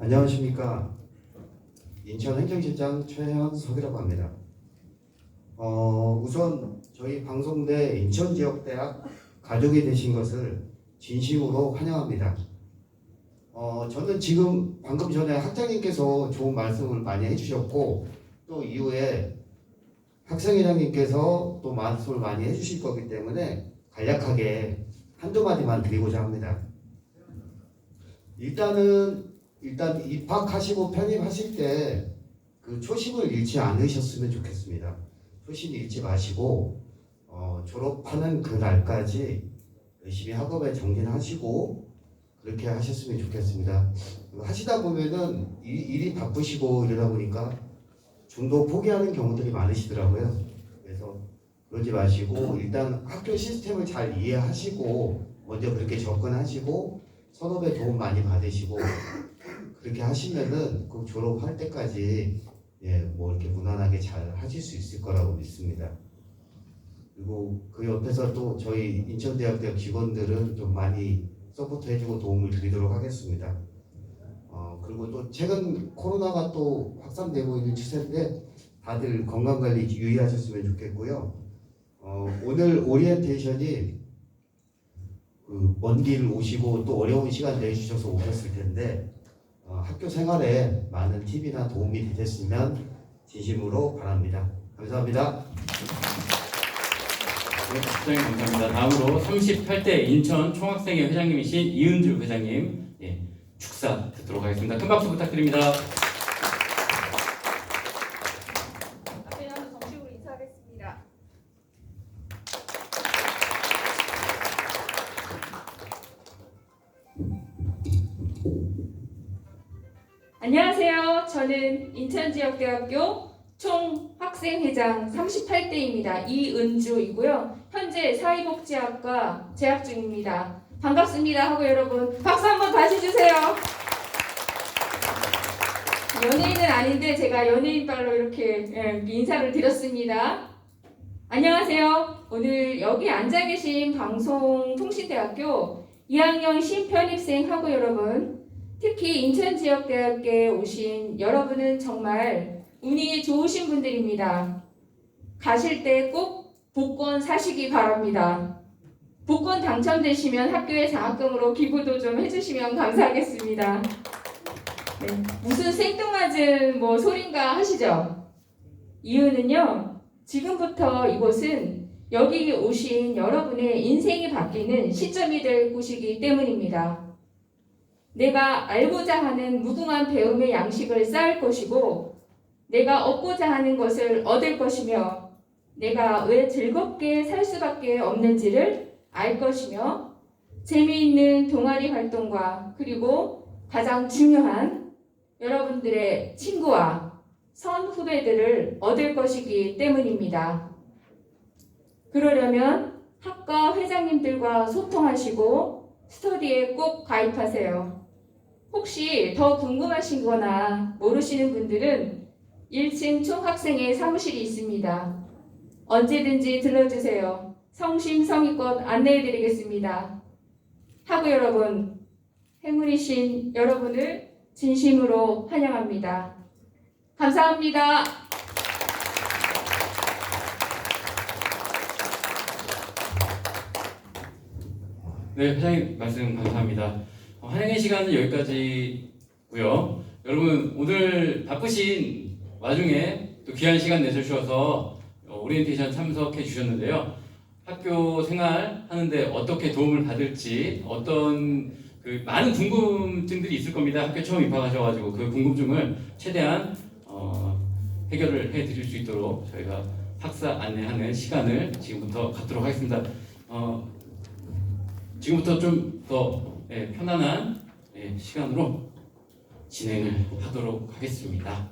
안녕하십니까. 인천행정실장 최현석이라고 합니다. 우선 저희 방송대 인천지역대학 가족이 되신 것을 진심으로 환영합니다. 저는 지금 방금 전에 학장님께서 좋은 말씀을 많이 해주셨고 또 이후에 학생회장님께서 또 말씀을 많이 해주실 거기 때문에 간략하게 한두 마디만 드리고자 합니다. 일단 입학하시고 편입하실 때 그 초심을 잃지 않으셨으면 좋겠습니다. 초심 잃지 마시고 졸업하는 그 날까지 열심히 학업에 정진하시고 그렇게 하셨으면 좋겠습니다. 하시다 보면은 일이 바쁘시고 이러다 보니까 중도 포기하는 경우들이 많으시더라고요. 그래서 그러지 마시고 일단 학교 시스템을 잘 이해하시고 먼저 그렇게 접근하시고 선업에 도움 많이 받으시고 그렇게 하시면은 그 졸업할 때까지 뭐 이렇게 무난하게 잘 하실 수 있을 거라고 믿습니다. 그리고 그 옆에서 또 저희 인천대학교 직원들은 좀 많이 서포트 해주고 도움을 드리도록 하겠습니다. 그리고 또 최근 코로나가 또 확산되고 있는 추세인데 다들 건강관리 유의하셨으면 좋겠고요. 오늘 오리엔테이션이 먼 길 오시고 또 어려운 시간 내주셔서 오셨을 텐데 학교 생활에 많은 팁이나 도움이 되셨으면 진심으로 바랍니다. 감사합니다. 네, 부장님 감사합니다. 다음으로 38대 인천 총학생회 회장님이신 이은주 회장님 축사 듣도록 하겠습니다. 큰 박수 부탁드립니다. 앞에 나서 정식으로 인사하겠습니다. 안녕하세요. 저는 인천지역대학교 총학생회장 38대입니다. 이은주이고요. 현재 사회복지학과 재학 중입니다. 반갑습니다 하고 여러분 박수 한번 다시 주세요. 연예인은 아닌데 제가 연예인발로 이렇게 인사를 드렸습니다. 안녕하세요. 오늘 여기 앉아 계신 방송통신대학교 2학년 신편입생 하고 여러분, 특히 인천지역대학교에 오신 여러분은 정말 운이 좋으신 분들입니다. 가실 때 꼭 복권 사시기 바랍니다. 복권 당첨되시면 학교에 장학금으로 기부도 좀 해주시면 감사하겠습니다. 네, 무슨 생뚱맞은 소린가 하시죠? 이유는요, 지금부터 이곳은 여기 오신 여러분의 인생이 바뀌는 시점이 될 곳이기 때문입니다. 내가 알고자 하는 무궁한 배움의 양식을 쌓을 것이고, 내가 얻고자 하는 것을 얻을 것이며, 내가 왜 즐겁게 살 수밖에 없는지를 알 것이며, 재미있는 동아리 활동과 그리고 가장 중요한 여러분들의 친구와 선후배들을 얻을 것이기 때문입니다. 그러려면 학과 회장님들과 소통하시고 스터디에 꼭 가입하세요. 혹시 더 궁금하신 거나 모르시는 분들은 1층 총학생회 사무실이 있습니다. 언제든지 들러주세요. 성심성의껏 안내해드리겠습니다. 학우 여러분, 행운이신 여러분을 진심으로 환영합니다. 감사합니다. 네, 회장님 말씀 감사합니다. 환영의 시간은 여기까지고요. 여러분 오늘 바쁘신 와중에 또 귀한 시간 내주셔서 오리엔테이션 참석해 주셨는데요. 학교 생활 하는데 어떻게 도움을 받을지 어떤 많은 궁금증들이 있을 겁니다. 학교 처음 입학하셔가지고 그 궁금증을 최대한 해결을 해드릴 수 있도록 저희가 학사 안내하는 시간을 지금부터 갖도록 하겠습니다. 지금부터 좀 더 편안한 시간으로 진행을 하도록 하겠습니다.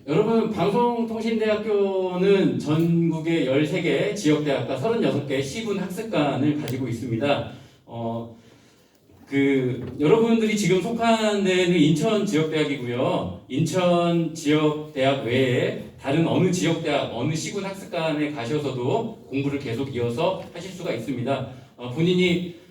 여러분 방송통신대학교는 전국의 13개 지역대학과 36개 시군 학습관을 가지고 있습니다. 여러분들이 지금 속한 데는 인천지역대학이고요. 인천지역대학 외에 다른 어느 지역대학, 어느 시군 학습관에 가셔서도 공부를 계속 이어서 하실 수가 있습니다. 본인이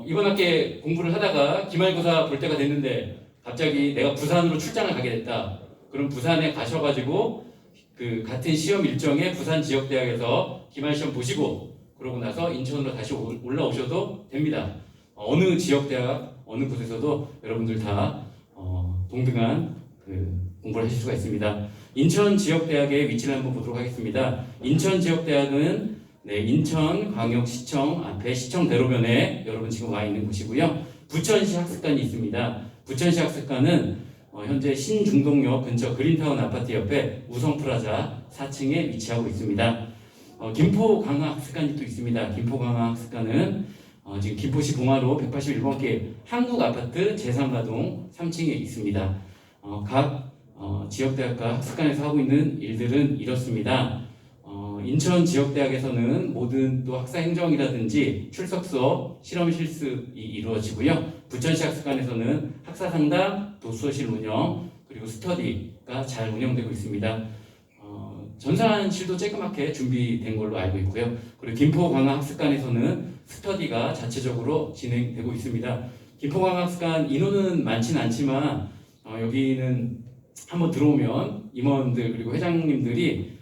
이번 학기에 공부를 하다가 기말고사 볼 때가 됐는데 갑자기 내가 부산으로 출장을 가게 됐다. 그럼 부산에 가셔가지고 그 같은 시험 일정에 부산 지역대학에서 기말 시험 보시고 그러고 나서 인천으로 다시 올라오셔도 됩니다. 어느 지역대학 어느 곳에서도 여러분들 다 동등한 공부를 하실 수가 있습니다. 인천 지역대학의 위치를 한번 보도록 하겠습니다. 인천 지역대학은 인천광역시청 앞에 시청대로변에 여러분 지금 와 있는 곳이고요. 부천시 학습관이 있습니다. 부천시 학습관은 현재 신중동역 근처 그린타운 아파트 옆에 우성프라자 4층에 위치하고 있습니다. 김포광학학습관이 또 있습니다. 김포광학학습관은 지금 김포시 봉화로 181번길 한국아파트 제3가동 3층에 있습니다. 각 지역대학과 학습관에서 하고 있는 일들은 이렇습니다. 인천 지역대학에서는 모든 또 학사 행정이라든지 출석 수업, 실험 실습이 이루어지고요. 부천시 학습관에서는 학사 상담, 도서실 운영, 그리고 스터디가 잘 운영되고 있습니다. 전산실도 쬐끄맣게 준비된 걸로 알고 있고요. 그리고 김포광학학습관에서는 스터디가 자체적으로 진행되고 있습니다. 김포광학학습관 인원은 많지는 않지만 여기는 한번 들어오면 임원들 그리고 회장님들이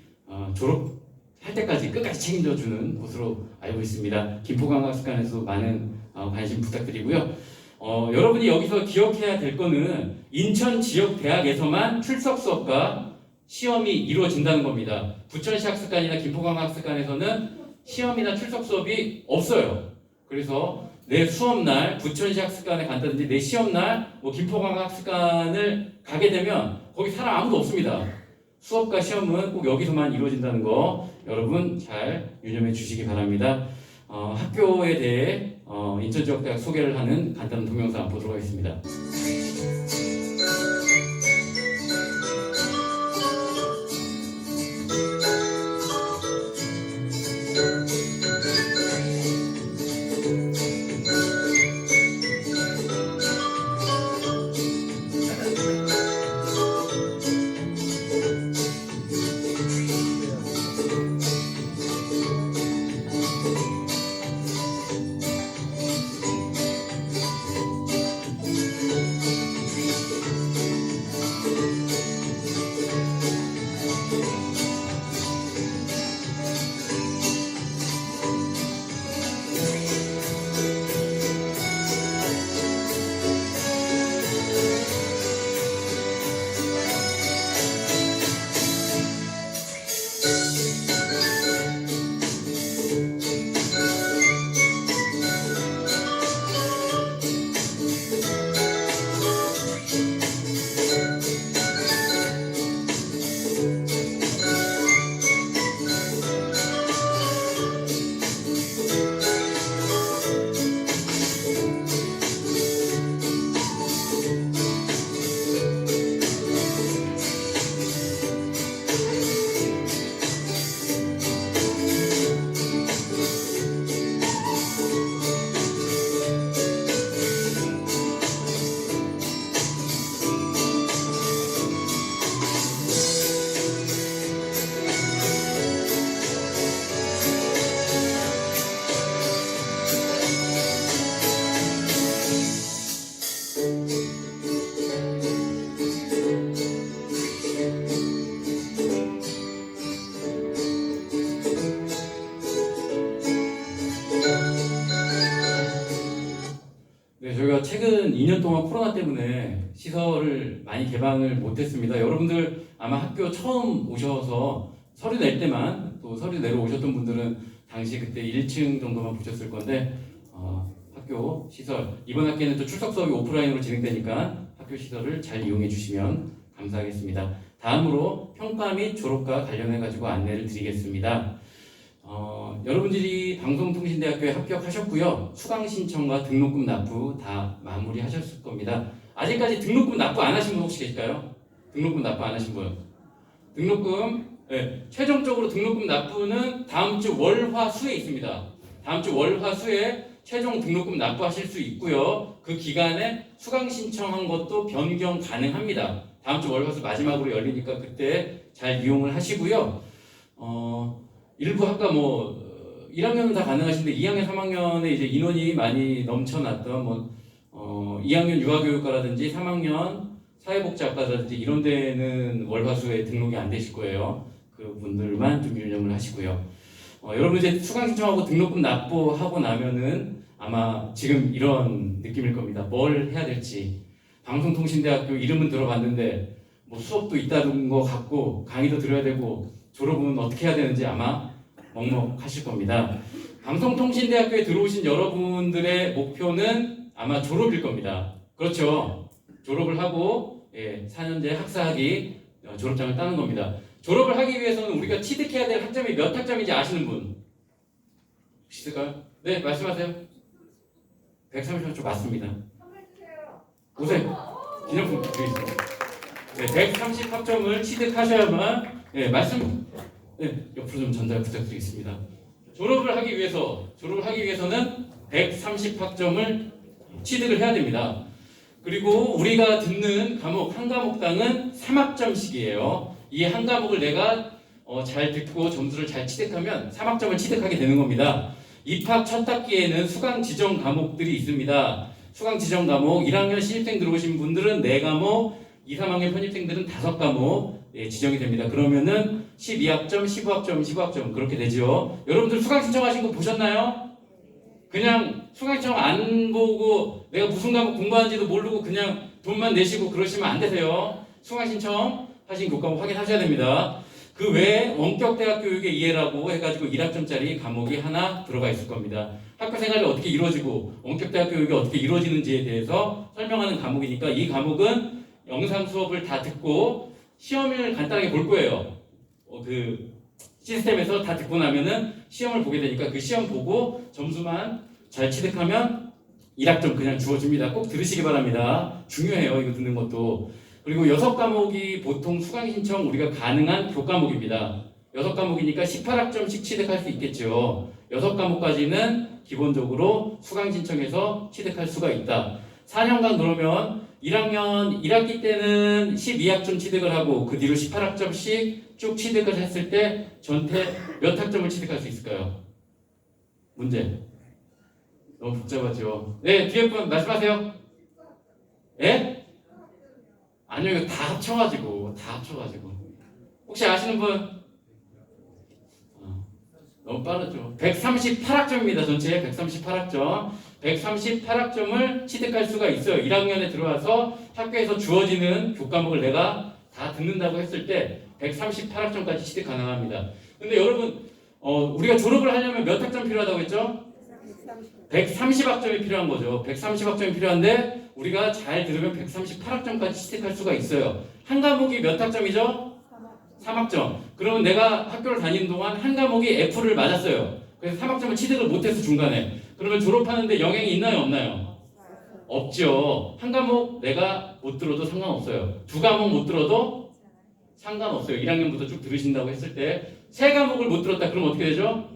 졸업할 때까지 끝까지 책임져주는 곳으로 알고 있습니다. 김포광학습관에서 많은 관심 부탁드리고요. 여러분이 여기서 기억해야 될 거는 인천 지역 대학에서만 출석 수업과 시험이 이루어진다는 겁니다. 부천시 학습관이나 김포광학습관에서는 시험이나 출석 수업이 없어요. 그래서 내 수업날 부천시 학습관에 간다든지 내 시험날 김포광학습관을 가게 되면 거기 사람 아무도 없습니다. 수업과 시험은 꼭 여기서만 이루어진다는 거 여러분 잘 유념해 주시기 바랍니다. 학교에 대해 인천지역대학 소개를 하는 간단한 동영상 보도록 하겠습니다. 저희가 최근 2년 동안 코로나 때문에 시설을 많이 개방을 못했습니다. 여러분들 아마 학교 처음 오셔서 서류 낼 때만 또 서류 내러 오셨던 분들은 당시 그때 1층 정도만 보셨을 건데 학교 시설 이번 학기에는 또 출석 수업이 오프라인으로 진행되니까 학교 시설을 잘 이용해 주시면 감사하겠습니다. 다음으로 평가 및 졸업과 관련해 가지고 안내를 드리겠습니다. 여러분들이 방송통신대학교에 합격하셨고요. 수강 신청과 등록금 납부 다 마무리하셨을 겁니다. 아직까지 등록금 납부 안 하신 분 혹시 계실까요? 등록금 납부 안 하신 분? 등록금 최종적으로 등록금 납부는 다음 주 월화수에 있습니다. 다음 주 월화수에 최종 등록금 납부하실 수 있고요. 그 기간에 수강 신청한 것도 변경 가능합니다. 다음 주 월화수 마지막으로 열리니까 그때 잘 이용을 하시고요. 일부 학과 1학년은 다 가능하신데 2학년, 3학년에 이제 인원이 많이 넘쳐났던 2학년 유아교육과라든지 3학년 사회복지학과라든지 이런 데는 월화수에 등록이 안 되실 거예요. 그 분들만 좀 유념을 하시고요. 여러분 이제 수강 신청하고 등록금 납부하고 나면은 아마 지금 이런 느낌일 겁니다. 뭘 해야 될지. 방송통신대학교 이름은 들어봤는데 뭐 수업도 있다는 거 같고 강의도 들어야 되고 졸업은 어떻게 해야 되는지 아마 먹먹하실 겁니다. 방송통신대학교에 들어오신 여러분들의 목표는 아마 졸업일 겁니다. 그렇죠? 졸업을 하고 4년제 학사학위 졸업장을 따는 겁니다. 졸업을 하기 위해서는 우리가 취득해야 될 학점이 몇 학점인지 아시는 분? 혹시 있을까요? 네, 말씀하세요. 130학점 맞습니다. 오세요. 기념품 드리겠습니다. 네, 130학점을 취득하셔야만 옆으로 좀 전달 부탁드리겠습니다. 졸업을 하기 위해서는 130학점을 취득을 해야 됩니다. 그리고 우리가 듣는 과목 한 과목당은 3학점씩이에요. 이 한 과목을 내가 잘 듣고 점수를 잘 취득하면 3학점을 취득하게 되는 겁니다. 입학 첫 학기에는 수강 지정 과목들이 있습니다. 수강 지정 과목 1학년 신입생 들어오신 분들은 4과목, 2, 3학년 편입생들은 5과목 지정이 됩니다. 그러면은 12학점, 15학점, 15학점 그렇게 되죠. 여러분들 수강 신청하신 거 보셨나요? 그냥 수강 신청 안 보고 내가 무슨 과목 공부하는지도 모르고 그냥 돈만 내시고 그러시면 안 되세요. 수강 신청 하신 교과목 확인하셔야 됩니다. 그 외에 원격대학 교육의 이해라고 해가지고 1학점짜리 과목이 하나 들어가 있을 겁니다. 학교 생활이 어떻게 이루어지고 원격대학 교육이 어떻게 이루어지는지에 대해서 설명하는 과목이니까 이 과목은 영상 수업을 다 듣고 시험을 간단하게 볼 거예요. 그 시스템에서 다 듣고 나면은 시험을 보게 되니까 그 시험 보고 점수만 잘 취득하면 1학점 그냥 주어집니다. 꼭 들으시기 바랍니다. 중요해요. 이거 듣는 것도. 그리고 6과목이 보통 수강 신청 우리가 가능한 교과목입니다. 6과목이니까 18학점씩 취득할 수 있겠죠. 6과목까지는 기본적으로 수강 신청해서 취득할 수가 있다. 4년간 그러면 1학년 1학기 때는 12학점 취득을 하고 그 뒤로 18학점씩 쭉 취득을 했을 때 전체 몇 학점을 취득할 수 있을까요? 문제. 너무 복잡하죠. 네, 뒤에 분 말씀하세요. 예? 아니요, 이거 다 합쳐가지고. 혹시 아시는 분? 너무 빠르죠. 138학점입니다. 전체 138학점. 138학점을 취득할 수가 있어요. 1학년에 들어와서 학교에서 주어지는 교과목을 내가 다 듣는다고 했을 때 138학점까지 취득 가능합니다. 근데 여러분, 우리가 졸업을 하려면 몇 학점 필요하다고 했죠? 130학점이 필요한 거죠. 130학점이 필요한데 우리가 잘 들으면 138학점까지 취득할 수가 있어요. 한 과목이 몇 학점이죠? 3학점. 그러면 내가 학교를 다니는 동안 한 과목이 F를 맞았어요. 그래서 3학점을 취득을 못해서 중간에. 그러면 졸업하는데 영향이 있나요? 없나요? 없죠. 한 과목 내가 못 들어도 상관없어요. 2과목 못 들어도 상관없어요. 1학년부터 쭉 들으신다고 했을 때 3과목을 못 들었다. 그러면 어떻게 되죠?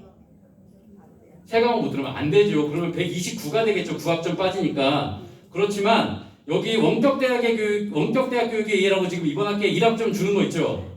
3과목 못 들으면 안 되죠. 그러면 129가 되겠죠. 9학점 빠지니까. 그렇지만 여기 원격대학 교육의 이해라고 지금 이번 학기에 1학점 주는 거 있죠.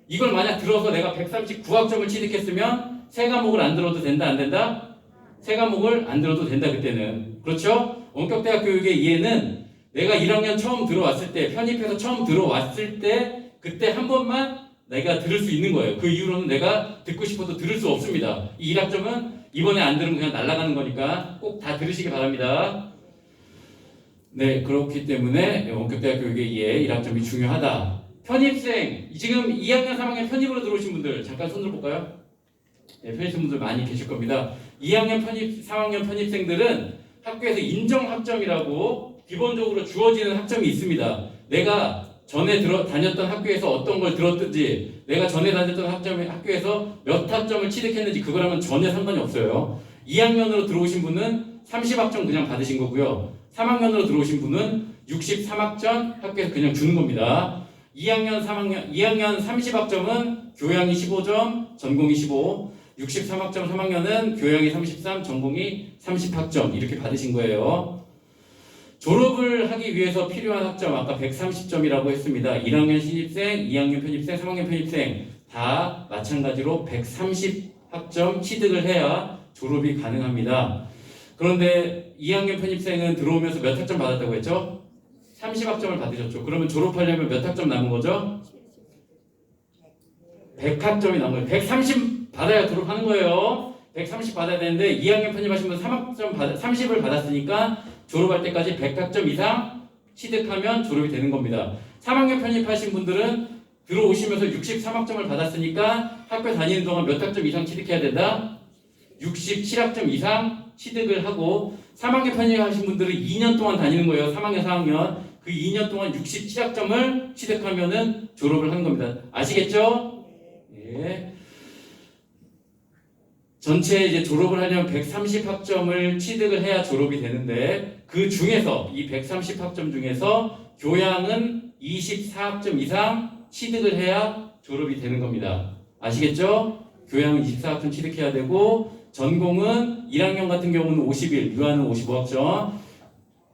이걸 만약 들어서 내가 139학점을 취득했으면 3과목을 안 들어도 된다, 안 된다? 3과목을 안 들어도 된다, 그때는. 그렇죠? 원격대학 교육의 이해는 내가 1학년 처음 들어왔을 때, 편입해서 처음 들어왔을 때, 그때 한 번만 내가 들을 수 있는 거예요. 그 이후로는 내가 듣고 싶어도 들을 수 없습니다. 이 1학점은 이번에 안 들으면 그냥 날아가는 거니까 꼭 다 들으시기 바랍니다. 네, 그렇기 때문에 원격대학 교육의 이해 1학점이 중요하다. 편입생, 지금 2학년, 3학년 편입으로 들어오신 분들 잠깐 손 들어볼까요? 네, 편입생분들 많이 계실 겁니다. 2학년 편입, 3학년 편입생들은 학교에서 인정 학점이라고 기본적으로 주어지는 학점이 있습니다. 내가 전에 다녔던 학교에서 어떤 걸 들었든지, 내가 전에 다녔던 학교에서 몇 학점을 취득했는지 그거랑은 전혀 상관이 없어요. 2학년으로 들어오신 분은 30학점 그냥 받으신 거고요. 3학년으로 들어오신 분은 63학점 학교에서 그냥 주는 겁니다. 2학년 30학점은 교양이 15점, 전공이 15, 63학점 3학년은 교양이 33, 전공이 30학점 이렇게 받으신 거예요. 졸업을 하기 위해서 필요한 학점 아까 130점이라고 했습니다. 1학년 신입생, 2학년 편입생, 3학년 편입생 다 마찬가지로 130학점 취득을 해야 졸업이 가능합니다. 그런데 2학년 편입생은 들어오면서 몇 학점 받았다고 했죠? 30학점을 받으셨죠. 그러면 졸업하려면 몇 학점 남은 거죠? 100학점이 남은 거예요. 130 받아야 졸업하는 거예요. 130 받아야 되는데 2학년 편입하신 분 30을 받았으니까 졸업할 때까지 100학점 이상 취득하면 졸업이 되는 겁니다. 3학년 편입하신 분들은 들어오시면서 63학점을 받았으니까 학교 다니는 동안 몇 학점 이상 취득해야 된다? 67학점 이상 취득을 하고 3학년 편입하신 분들은 2년 동안 다니는 거예요. 3학년, 4학년. 그 2년 동안 67학점을 취득하면은 졸업을 하는 겁니다. 아시겠죠? 예. 전체 이제 졸업을 하려면 130학점을 취득을 해야 졸업이 되는데 그 중에서 이 130학점 중에서 교양은 24학점 이상 취득을 해야 졸업이 되는 겁니다. 아시겠죠? 교양은 24학점 취득해야 되고 전공은 1학년 같은 경우는 50일, 유아는 55학점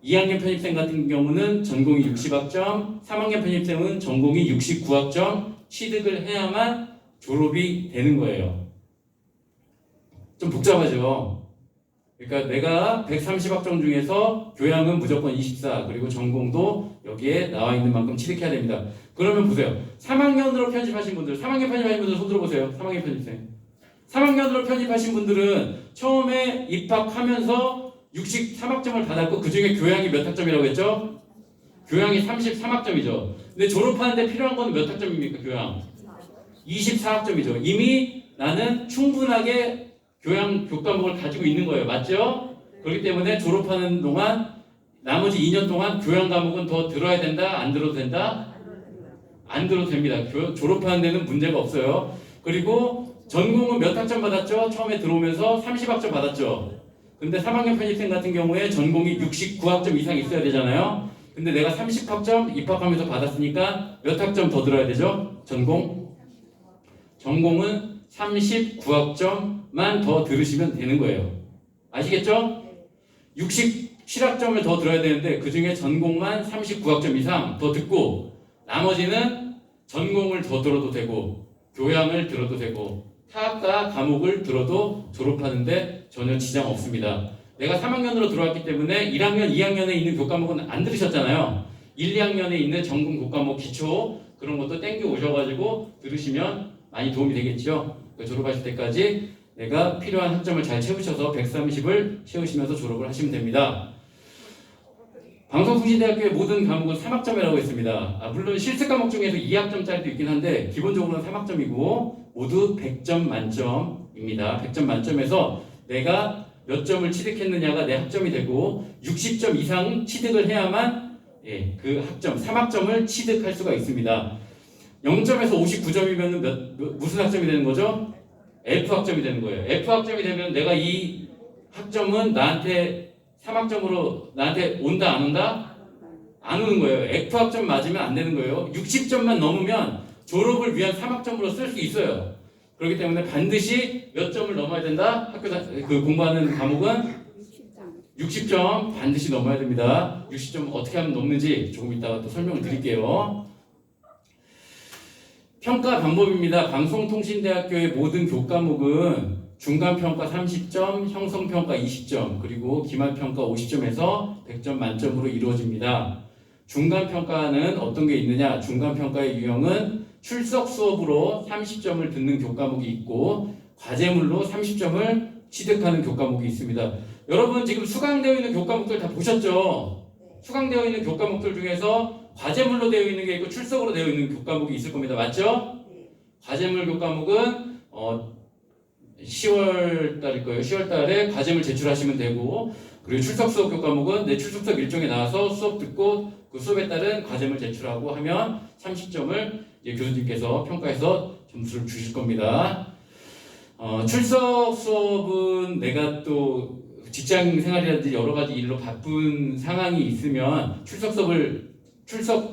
2학년 편입생 같은 경우는 전공이 60학점 3학년 편입생은 전공이 69학점 취득을 해야만 졸업이 되는 거예요. 좀 복잡하죠? 그러니까 내가 130학점 중에서 교양은 무조건 24 그리고 전공도 여기에 나와 있는 만큼 취득해야 됩니다. 그러면 보세요. 3학년으로 편입하신 분들 3학년 편입하신 분들 손 들어보세요. 3학년 편입생 3학년으로 편입하신 분들은 처음에 입학하면서 63학점을 받았고 그 중에 교양이 몇 학점이라고 했죠? 교양이 33학점이죠. 근데 졸업하는데 필요한 건 몇 학점입니까? 교양 24학점이죠. 이미 나는 충분하게 교양 교과목을 가지고 있는 거예요. 맞죠? 그렇기 때문에 졸업하는 동안 나머지 2년 동안 교양 과목은 더 들어야 된다? 안 들어도 된다? 안 들어도 됩니다. 졸업하는 데는 문제가 없어요. 그리고 전공은 몇 학점 받았죠? 처음에 들어오면서 30학점 받았죠. 근데 3학년 편입생 같은 경우에 전공이 69학점 이상 있어야 되잖아요. 근데 내가 30학점 입학하면서 받았으니까 몇 학점 더 들어야 되죠? 전공은 39학점만 더 들으시면 되는 거예요. 아시겠죠? 67학점을 더 들어야 되는데 그 중에 전공만 39학점 이상 더 듣고 나머지는 전공을 더 들어도 되고 교양을 들어도 되고 타학과 과목을 들어도 졸업하는데 전혀 지장 없습니다. 내가 3학년으로 들어왔기 때문에 1학년, 2학년에 있는 교과목은 안 들으셨잖아요. 1, 2학년에 있는 전공 교과목 기초 그런 것도 땡겨 오셔가지고 들으시면 많이 도움이 되겠죠. 졸업하실 때까지 내가 필요한 학점을 잘 채우셔서 130을 채우시면서 졸업을 하시면 됩니다. 방송통신대학교의 모든 과목은 3학점이라고 했습니다. 물론 실습 과목 중에서 2학점짜리도 있긴 한데 기본적으로는 3학점이고 모두 100점 만점입니다. 100점 만점에서 내가 몇 점을 취득했느냐가 내 학점이 되고 60점 이상 취득을 해야만 그 학점, 3학점을 취득할 수가 있습니다. 0점에서 59점이면 무슨 학점이 되는 거죠? F학점이 되는 거예요. F학점이 되면 내가 이 학점은 나한테 3학점으로 나한테 온다 안 온다? 안 오는 거예요. F학점 맞으면 안 되는 거예요. 60점만 넘으면 졸업을 위한 3학점으로 쓸 수 있어요. 그렇기 때문에 반드시 몇 점을 넘어야 된다? 공부하는 과목은 60점 반드시 넘어야 됩니다. 60점 어떻게 하면 넘는지 조금 이따가 또 설명을 드릴게요. 평가 방법입니다. 방송통신대학교의 모든 교과목은 중간평가 30점, 형성평가 20점, 그리고 기말평가 50점에서 100점 만점으로 이루어집니다. 중간평가는 어떤 게 있느냐? 중간평가의 유형은 출석 수업으로 30점을 듣는 교과목이 있고 과제물로 30점을 취득하는 교과목이 있습니다. 여러분 지금 수강되어 있는 교과목들 다 보셨죠? 수강되어 있는 교과목들 중에서 과제물로 되어 있는 게 있고 출석으로 되어 있는 교과목이 있을 겁니다. 맞죠? 과제물 교과목은 10월 달일 거예요. 10월 달에 과제물 제출하시면 되고 그리고 출석 수업 교과목은 내 출석 수업 일정에 나와서 수업 듣고 그 수업에 따른 과제물 제출하고 하면 30점을 교수님께서 평가해서 점수를 주실 겁니다. 출석 수업은 내가 또 직장 생활이라든지 여러 가지 일로 바쁜 상황이 있으면 출석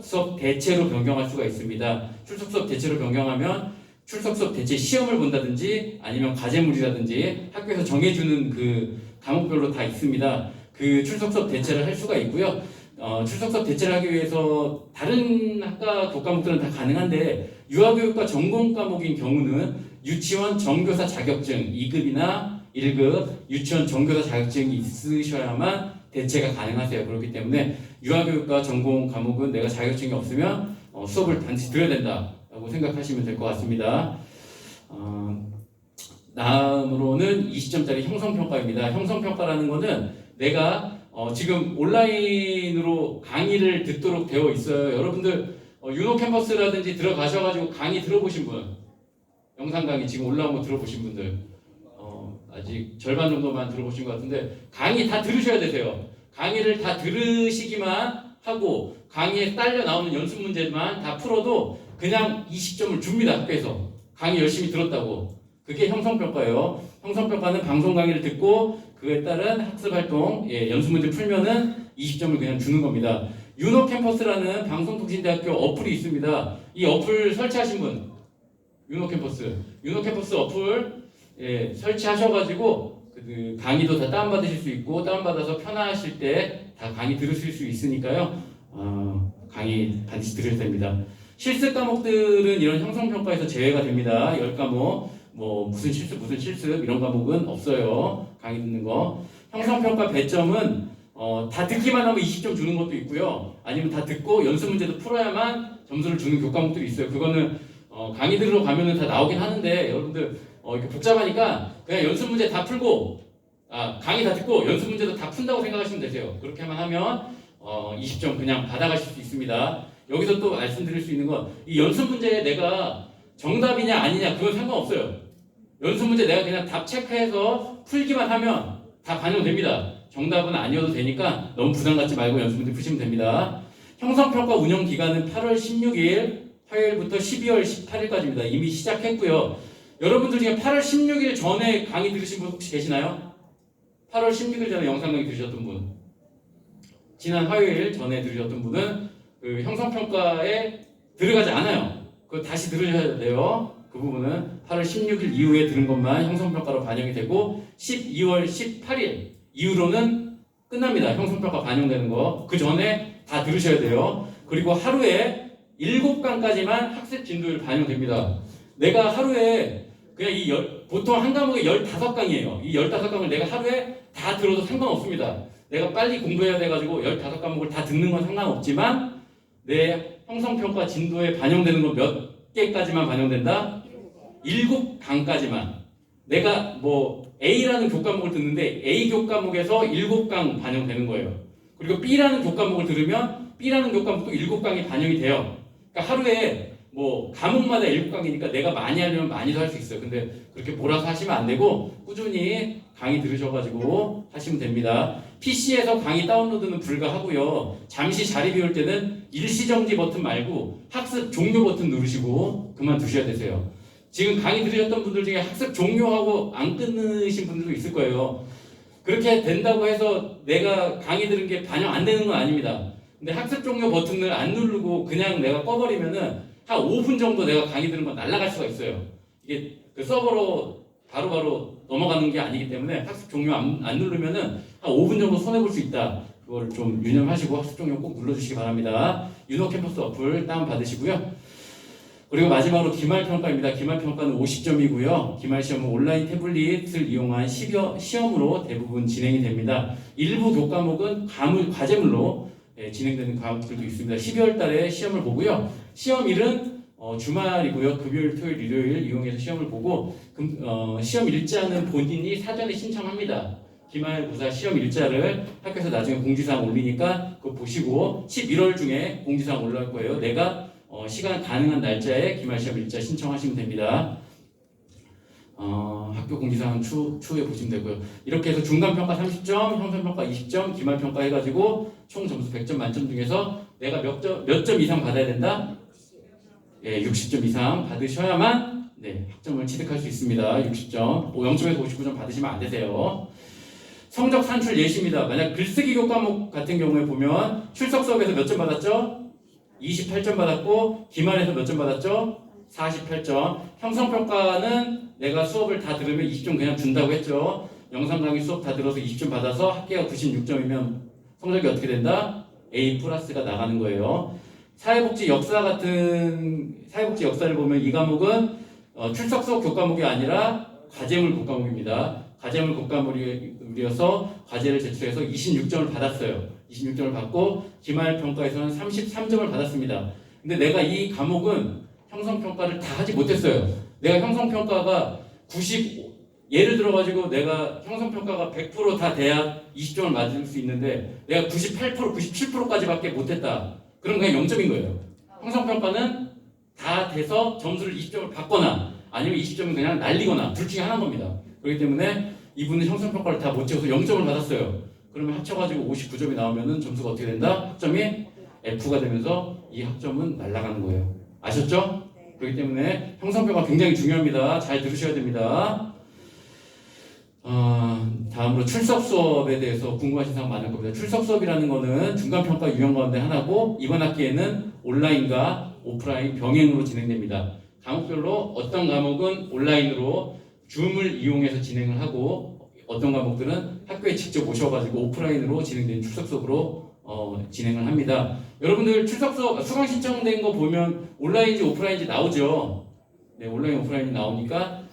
수업 대체로 변경할 수가 있습니다. 출석 수업 대체로 변경하면 출석 수업 대체 시험을 본다든지 아니면 과제물이라든지 학교에서 정해주는 그 과목별로 다 있습니다. 그 출석 수업 대체를 할 수가 있고요. 출석 수업 대체를 하기 위해서 다른 학과 교과목들은 다 가능한데 유아교육과 전공 과목인 경우는 유치원 정교사 자격증 2급이나 1급 유치원 정교사 자격증이 있으셔야만 대체가 가능하세요. 그렇기 때문에 유아교육과 전공 과목은 내가 자격증이 없으면 수업을 반드시 들어야 된다라고 생각하시면 될 것 같습니다. 다음으로는 20점짜리 형성평가입니다. 형성평가라는 거는 내가 지금 온라인으로 강의를 듣도록 되어 있어요. 여러분들 유노 캠퍼스라든지 들어가셔가지고 강의 들어보신 분, 영상 강의 지금 올라온 거 들어보신 분들 아직 절반 정도만 들어보신 것 같은데 강의 다 들으셔야 되세요. 강의를 다 들으시기만 하고 강의에 딸려 나오는 연습 문제만 다 풀어도 그냥 20점을 줍니다. 학교에서 강의 열심히 들었다고. 그게 형성평가예요. 형성평가는 방송 강의를 듣고 그에 따른 학습활동, 연습 문제 풀면은 20점을 그냥 주는 겁니다. 유노 캠퍼스라는 방송통신대학교 어플이 있습니다. 이 어플 설치하신 분, 유노 캠퍼스 어플 설치하셔가지고 그 강의도 다 다운받으실 수 있고 다운받아서 편하실 때 다 강의 들으실 수 있으니까요. 강의 반드시 들으셔야 됩니다. 실습 과목들은 이런 형성평가에서 제외가 됩니다. 10과목 뭐 무슨 실습 이런 과목은 없어요. 강의 듣는 거. 형성평가 배점은 다 듣기만 하면 20점 주는 것도 있고요. 아니면 다 듣고 연습 문제도 풀어야만 점수를 주는 교과목들이 있어요. 그거는 강의 들으러 가면은 다 나오긴 하는데 여러분들 이렇게 복잡하니까 그냥 연습 문제 다 풀고 강의 다 듣고 연습 문제도 다 푼다고 생각하시면 되세요. 그렇게만 하면 20점 그냥 받아가실 수 있습니다. 여기서 또 말씀드릴 수 있는 건 이 연습 문제에 내가 정답이냐 아니냐 그건 상관없어요. 연습 문제 내가 그냥 답 체크해서 풀기만 하면 다 반영됩니다. 정답은 아니어도 되니까 너무 부담 갖지 말고 연습 문제 푸시면 됩니다. 형성평가 운영 기간은 8월 16일 화요일부터 12월 18일까지입니다. 이미 시작했고요. 여러분들 중에 8월 16일 전에 강의 들으신 분 혹시 계시나요? 8월 16일 전에 영상 강의 들으셨던 분, 지난 화요일 전에 들으셨던 분은 그 형성평가에 들어가지 않아요. 그거 다시 들으셔야 돼요. 그 부분은 8월 16일 이후에 들은 것만 형성평가로 반영이 되고 12월 18일 이후로는 끝납니다. 형성평가 반영되는 거. 그 전에 다 들으셔야 돼요. 그리고 하루에 7강까지만 학습 진도율 반영됩니다. 내가 하루에 그냥 보통 한 과목에 15강이에요. 이 15강을 내가 하루에 다 들어도 상관없습니다. 내가 빨리 공부해야 돼가지고 15과목을 다 듣는 건 상관없지만 내 형성평가 진도에 반영되는 건 몇 개까지만 반영된다? 7강까지만. 내가 뭐 A라는 교과목을 듣는데 A 교과목에서 7강 반영되는 거예요. 그리고 B라는 교과목을 들으면 B라는 교과목도 7강이 반영이 돼요. 그러니까 하루에 뭐 과목마다 7강이니까 내가 많이 하려면 많이도 할 수 있어요. 근데 그렇게 몰아서 하시면 안 되고 꾸준히 강의 들으셔가지고 하시면 됩니다. PC에서 강의 다운로드는 불가하고요. 잠시 자리 비울 때는 일시정지 버튼 말고 학습 종료 버튼 누르시고 그만두셔야 되세요. 지금 강의 들으셨던 분들 중에 학습 종료하고 안 끊으신 분들도 있을 거예요. 그렇게 된다고 해서 내가 강의 들은 게 반영 안 되는 건 아닙니다. 근데 학습 종료 버튼을 안 누르고 그냥 내가 꺼버리면은 한 5분 정도 내가 강의 들은 건 날아갈 수가 있어요. 이게 그 서버로 바로바로 넘어가는 게 아니기 때문에 학습 종료 안 누르면은 한 5분 정도 손해볼 수 있다. 그걸 좀 유념하시고 학습 종료 꼭 눌러주시기 바랍니다. 유노 캠퍼스 어플 다운 받으시고요. 그리고 마지막으로 기말평가입니다. 기말평가는 50점이고요. 기말시험은 온라인 태블릿을 이용한 시험으로 대부분 진행이 됩니다. 일부 교과목은 과제물로 진행되는 과목들도 있습니다. 12월 달에 시험을 보고요. 시험일은 주말이고요. 금요일, 토요일, 일요일 이용해서 시험을 보고 시험 일자는 본인이 사전에 신청합니다. 기말고사 시험 일자를 학교에서 나중에 공지사항 올리니까 그거 보시고 11월 중에 공지사항 올라올 거예요. 내가 시간 가능한 날짜에 기말시험 일자 신청하시면 됩니다. 학교 공지사항 추후에 보시면 되고요. 이렇게 해서 중간평가 30점, 형성평가 20점, 기말평가 해가지고 총 점수 100점 만점 중에서 내가 몇 점 이상 받아야 된다? 60점 이상 받으셔야만 학점을 취득할 수 있습니다. 60점, 0점에서 59점 받으시면 안 되세요. 성적 산출 예시입니다. 만약 글쓰기 교과목 같은 경우에 보면 출석 수업에서 몇 점 받았죠? 28점 받았고 기말에서 몇 점 받았죠? 48점. 형성평가는 내가 수업을 다 들으면 20점 그냥 준다고 했죠. 영상 강의 수업 다 들어서 20점 받아서 합계가 96점이면 성적이 어떻게 된다? A 플러스가 나가는 거예요. 사회복지 역사를 보면 이 과목은 출석 수업 교과목이 아니라 과제물 교과목입니다. 과제물 국가물이어서 과제를 제출해서 26점을 받았어요. 26점을 받고 기말 평가에서는 33점을 받았습니다. 근데 내가 이 과목은 형성평가를 다 하지 못했어요. 내가 형성평가가 예를 들어가지고 내가 형성평가가 100% 다 돼야 20점을 맞을 수 있는데 내가 98%, 97%까지밖에 못했다. 그럼 그냥 0점인 거예요. 형성평가는 다 돼서 점수를 20점을 받거나 아니면 20점은 그냥 날리거나 둘 중에 하나인 겁니다. 그렇기 때문에 이분은 형성평가를 다 못 채워서 0점을 받았어요. 그러면 합쳐가지고 59점이 나오면은 점수가 어떻게 된다? 학점이 F가 되면서 이 학점은 날아가는 거예요. 아셨죠? 그렇기 때문에 형성평가 굉장히 중요합니다. 잘 들으셔야 됩니다. 다음으로 출석 수업에 대해서 궁금하신 사항 많을 겁니다. 출석 수업이라는 거는 중간평가 유형 가운데 하나고 이번 학기에는 온라인과 오프라인 병행으로 진행됩니다. 과목별로 어떤 과목은 온라인으로 줌을 이용해서 진행을 하고 어떤 과목들은 학교에 직접 오셔가지고 오프라인으로 진행되는 출석 수업으로 진행을 합니다. 여러분들 출석 수업 수강 신청된 거 보면 온라인인지 오프라인인지 나오죠. 네, 온라인 오프라인이 나오니까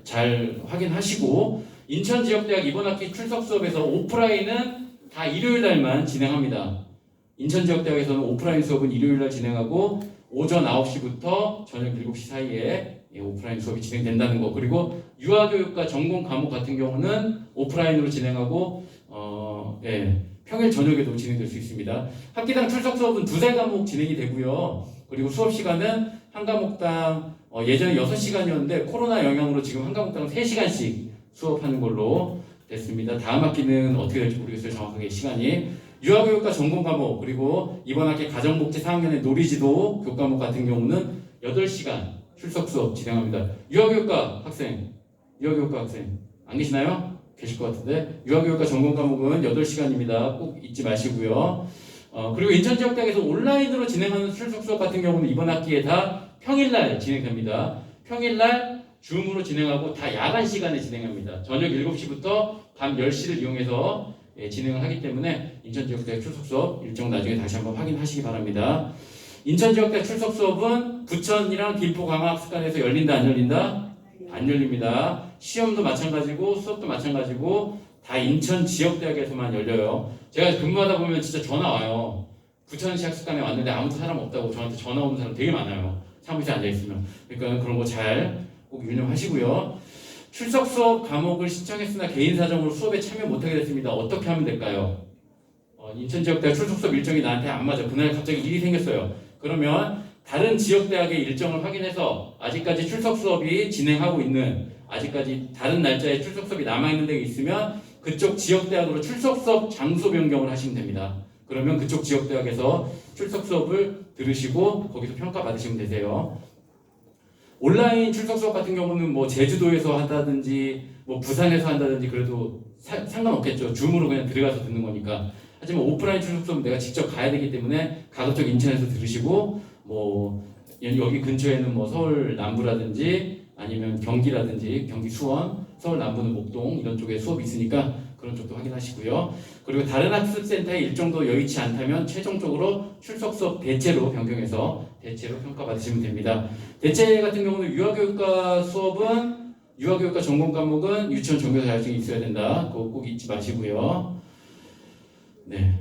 잘 확인하시고 인천지역대학 이번 학기 출석 수업에서 오프라인은 다 일요일 날만 진행합니다. 인천지역대학에서는 오프라인 수업은 일요일 날 진행하고 오전 9시부터 저녁 7시 사이에 오프라인 수업이 진행된다는 거. 그리고 유아교육과 전공 과목 같은 경우는 오프라인으로 진행하고 평일 저녁에도 진행될 수 있습니다. 학기당 출석 수업은 두세 과목 진행이 되고요. 그리고 수업 시간은 한 과목당 예전에 6시간이었는데 코로나 영향으로 지금 한 과목당 3시간씩 수업하는 걸로 됐습니다. 다음 학기는 어떻게 될지 모르겠어요. 정확하게 시간이. 유아교육과 전공 과목 그리고 이번 학기 가정복지 4학년의 놀이지도 교과목 같은 경우는 8시간 출석 수업 진행합니다. 유아교육과 학생 안 계시나요? 계실 것 같은데 유아교육과 전공 과목은 8시간입니다. 꼭 잊지 마시고요. 그리고 인천지역대학에서 온라인으로 진행하는 출석 수업 같은 경우는 이번 학기에 다 평일날 진행됩니다. 평일날 줌으로 진행하고 다 야간 시간에 진행합니다. 저녁 7시부터 밤 10시를 이용해서 진행을 하기 때문에 인천지역대학 출석 수업 일정 나중에 다시 한번 확인하시기 바랍니다. 인천지역대학 출석 수업은 부천이랑 김포 광학습관에서 열린다 안 열린다? 안 열립니다. 시험도 마찬가지고 수업도 마찬가지고 다 인천지역대학에서만 열려요. 제가 근무하다 보면 진짜 전화 와요. 부천시 학습관에 왔는데 아무도 사람 없다고 저한테 전화 오는 사람 되게 많아요. 사무실에 앉아있으면. 그러니까 그런 거 잘 꼭 유념하시고요. 출석 수업 과목을 신청했으나 개인 사정으로 수업에 참여 못하게 됐습니다. 어떻게 하면 될까요? 인천지역대학 출석 수업 일정이 나한테 안 맞아. 그날 갑자기 일이 생겼어요. 그러면 다른 지역대학의 일정을 확인해서 아직까지 출석 수업이 진행하고 있는 아직까지 다른 날짜에 출석 수업이 남아있는 데가 있으면 그쪽 지역대학으로 출석 수업 장소 변경을 하시면 됩니다. 그러면 그쪽 지역대학에서 출석 수업을 들으시고 거기서 평가 받으시면 되세요. 온라인 출석 수업 같은 경우는 뭐 제주도에서 한다든지 뭐 부산에서 한다든지 그래도 상관없겠죠. 줌으로 그냥 들어가서 듣는 거니까. 하지만 오프라인 출석 수업은 내가 직접 가야 되기 때문에 가급적 인천에서 들으시고 뭐 여기 근처에는 뭐 서울 남부라든지 아니면 경기라든지 경기 수원, 서울 남부는 목동 이런 쪽에 수업이 있으니까 그런 쪽도 확인하시고요. 그리고 다른 학습센터의 일정도 여의치 않다면 최종적으로 출석 수업 대체로 변경해서 대체로 평가받으시면 됩니다. 대체 같은 경우는 유아교육과 수업은 유아교육과 전공 과목은 유치원 종교 자격증이 있어야 된다. 그거 꼭 잊지 마시고요. 네.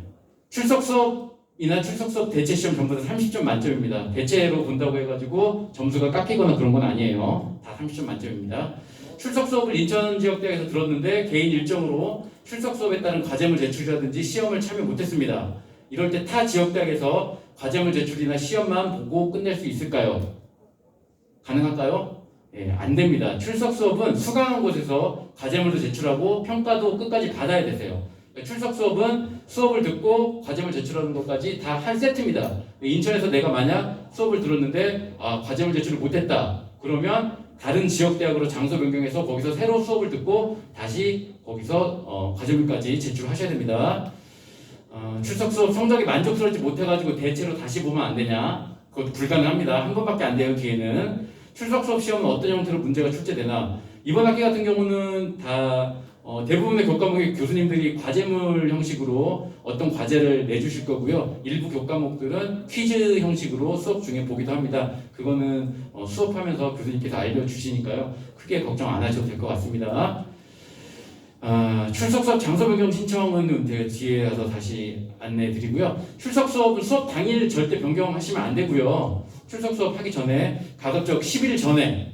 출석 수업이나 출석 수업 대체 시험 전부 다 30점 만점입니다. 대체로 본다고 해가지고 점수가 깎이거나 그런 건 아니에요. 다 30점 만점입니다. 출석 수업을 인천지역대학에서 들었는데 개인 일정으로 출석 수업에 따른 과제물 제출이라든지 시험을 참여 못했습니다. 이럴 때 타 지역대학에서 과제물 제출이나 시험만 보고 끝낼 수 있을까요? 가능할까요? 안 됩니다. 출석 수업은 수강한 곳에서 과제물도 제출하고 평가도 끝까지 받아야 되세요. 출석 수업은 수업을 듣고 과제물 제출하는 것까지 다 한 세트입니다. 인천에서 내가 만약 수업을 들었는데 과제물 제출을 못했다. 그러면 다른 지역대학으로 장소 변경해서 거기서 새로 수업을 듣고 다시 거기서 과제물까지 제출하셔야 됩니다. 출석 수업 성적이 만족스럽지 못해가지고 대체로 다시 보면 안 되냐? 그것도 불가능합니다. 한 번밖에 안 돼요, 기회는. 출석 수업 시험은 어떤 형태로 문제가 출제되나? 이번 학기 같은 경우는 다 대부분의 교과목의 교수님들이 과제물 형식으로 어떤 과제를 내주실 거고요. 일부 교과목들은 퀴즈 형식으로 수업 중에 보기도 합니다. 그거는 수업하면서 교수님께서 알려주시니까요. 크게 걱정 안 하셔도 될 것 같습니다. 출석 수업 장소 변경 신청은 뒤에 가서 다시 안내해 드리고요. 출석 수업은 수업 당일 절대 변경하시면 안 되고요. 출석 수업 하기 전에 가급적 10일 전에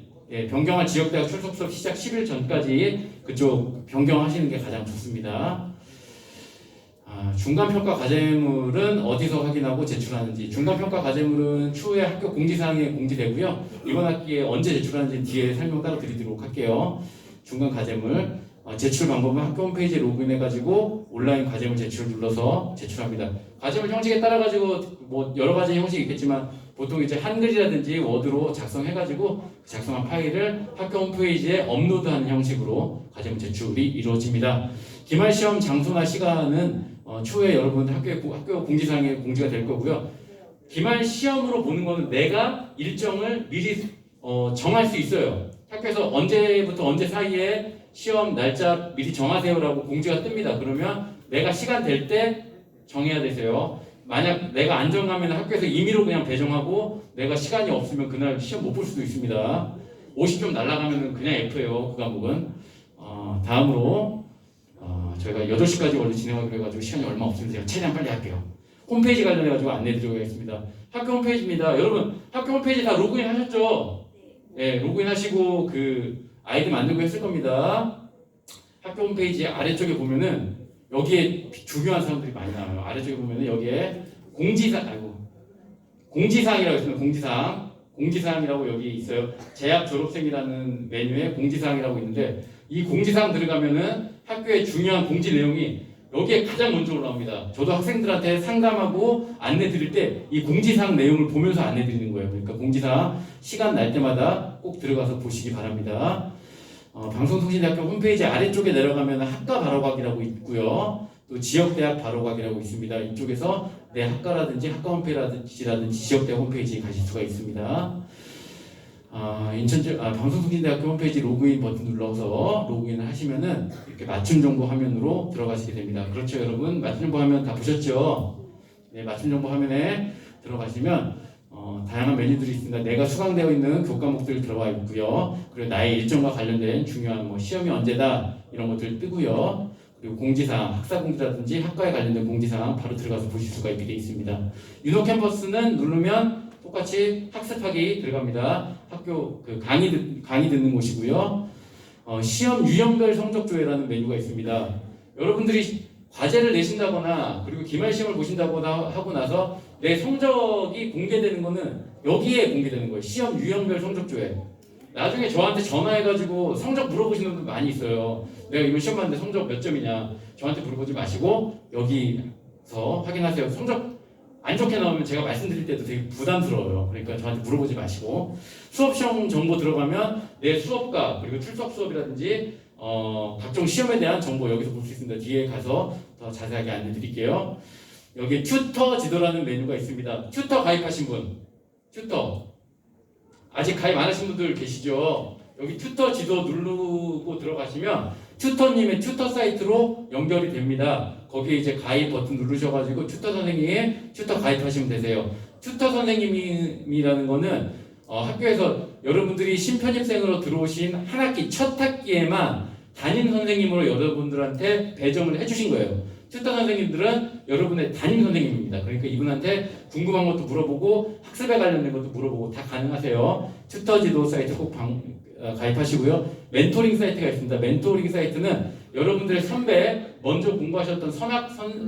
변경할 지역대학 출석 수업 시작 10일 전까지 그쪽 변경하시는 게 가장 좋습니다. 중간평가 과제물은 어디서 확인하고 제출하는지. 중간평가 과제물은 추후에 학교 공지사항에 공지되고요. 이번 학기에 언제 제출하는지 뒤에 설명 따로 드리도록 할게요. 중간 과제물 제출 방법은 학교 홈페이지에 로그인해가지고 온라인 과제물 제출 눌러서 제출합니다. 과제물 형식에 따라가지고 뭐 여러 가지 형식이 있겠지만 보통 이제 한글이라든지 워드로 작성해가지고 작성한 파일을 학교 홈페이지에 업로드하는 형식으로 과제물 제출이 이루어집니다. 기말 시험 장소나 시간은 추후에 여러분 학교 공지사항에 공지가 될 거고요. 기말 시험으로 보는 거는 내가 일정을 미리 정할 수 있어요. 학교에서 언제부터 언제 사이에 시험 날짜 미리 정하세요라고 공지가 뜹니다. 그러면 내가 시간 될 때 정해야 되세요. 만약 내가 안 정하면 학교에서 임의로 그냥 배정하고 내가 시간이 없으면 그날 시험 못 볼 수도 있습니다. 50점 날라가면 그냥 F예요. 그 과목은. 다음으로 저희가 8시까지 원래 진행하기로 해가지고 시간이 얼마 없으면 제가 최대한 빨리 할게요. 홈페이지 관련해가지고 안내드리겠습니다. 학교 홈페이지입니다. 여러분 학교 홈페이지 다 로그인 하셨죠? 네, 로그인 하시고 그 아이디 만들고 했을 겁니다. 학교 홈페이지 아래쪽에 보면은 여기에 중요한 사람들이 많이 나와요. 아래쪽에 보면은 여기에 공지사항이라고 있습니다. 공지사항이라고 여기 있어요. 재학 졸업생이라는 메뉴에 공지사항이라고 있는데 이 공지사항 들어가면은 학교의 중요한 공지 내용이 여기에 가장 먼저 올라옵니다. 저도 학생들한테 상담하고 안내 드릴 때 이 공지사항 내용을 보면서 안내 드리는 거예요. 그러니까 공지사항 시간 날 때마다 꼭 들어가서 보시기 바랍니다. 방송통신대학교 홈페이지 아래쪽에 내려가면 학과 바로가기라고 있고요. 또 지역대학 바로가기라고 있습니다. 이쪽에서 내 학과라든지 학과 홈페이지라든지 지역대학 홈페이지 가실 수가 있습니다. 방송통신대학교 홈페이지 로그인 버튼 눌러서 로그인을 하시면은 이렇게 맞춤 정보 화면으로 들어가시게 됩니다. 그렇죠, 여러분? 맞춤 정보 화면 다 보셨죠? 네, 맞춤 정보 화면에 들어가시면 다양한 메뉴들이 있습니다. 내가 수강되어 있는 교과목들 들어가 있고요. 그리고 나의 일정과 관련된 중요한 뭐 시험이 언제다 이런 것들 뜨고요. 그리고 공지사항, 학사공지라든지 학과에 관련된 공지사항 바로 들어가서 보실 수가 있게 되어 있습니다. 유노 캠퍼스는 누르면 똑같이 학습하기 들어갑니다. 학교 그 강의 듣는 곳이고요. 시험 유형별 성적 조회라는 메뉴가 있습니다. 여러분들이 과제를 내신다거나 그리고 기말 시험을 보신다거나 하고 나서 내 성적이 공개되는 거는 여기에 공개되는 거예요. 시험 유형별 성적 조회. 나중에 저한테 전화해가지고 성적 물어보시는 분들 많이 있어요. 내가 이거 시험 봤는데 성적 몇 점이냐. 저한테 물어보지 마시고 여기서 확인하세요. 성적 안 좋게 나오면 제가 말씀드릴 때도 되게 부담스러워요. 그러니까 저한테 물어보지 마시고 수업 시험 정보 들어가면 내 수업과 그리고 출석 수업이라든지 각종 시험에 대한 정보 여기서 볼 수 있습니다. 뒤에 가서 더 자세하게 안내드릴게요. 여기 튜터 지도라는 메뉴가 있습니다. 튜터 가입하신 분, 튜터 아직 가입 안 하신 분들 계시죠? 여기 튜터 지도 누르고 들어가시면 튜터님의 튜터 사이트로 연결이 됩니다. 거기에 이제 가입 버튼 누르셔가지고 튜터 선생님의 튜터 가입하시면 되세요. 튜터 선생님이라는 거는 학교에서 여러분들이 신편입생으로 들어오신 한 학기 첫 학기에만 담임 선생님으로 여러분들한테 배정을 해주신 거예요. 튜터 선생님들은 여러분의 담임 선생님입니다. 그러니까 이분한테 궁금한 것도 물어보고 학습에 관련된 것도 물어보고 다 가능하세요. 튜터 지도 사이트 꼭 가입하시고요. 멘토링 사이트가 있습니다. 멘토링 사이트는 여러분들의 먼저 공부하셨던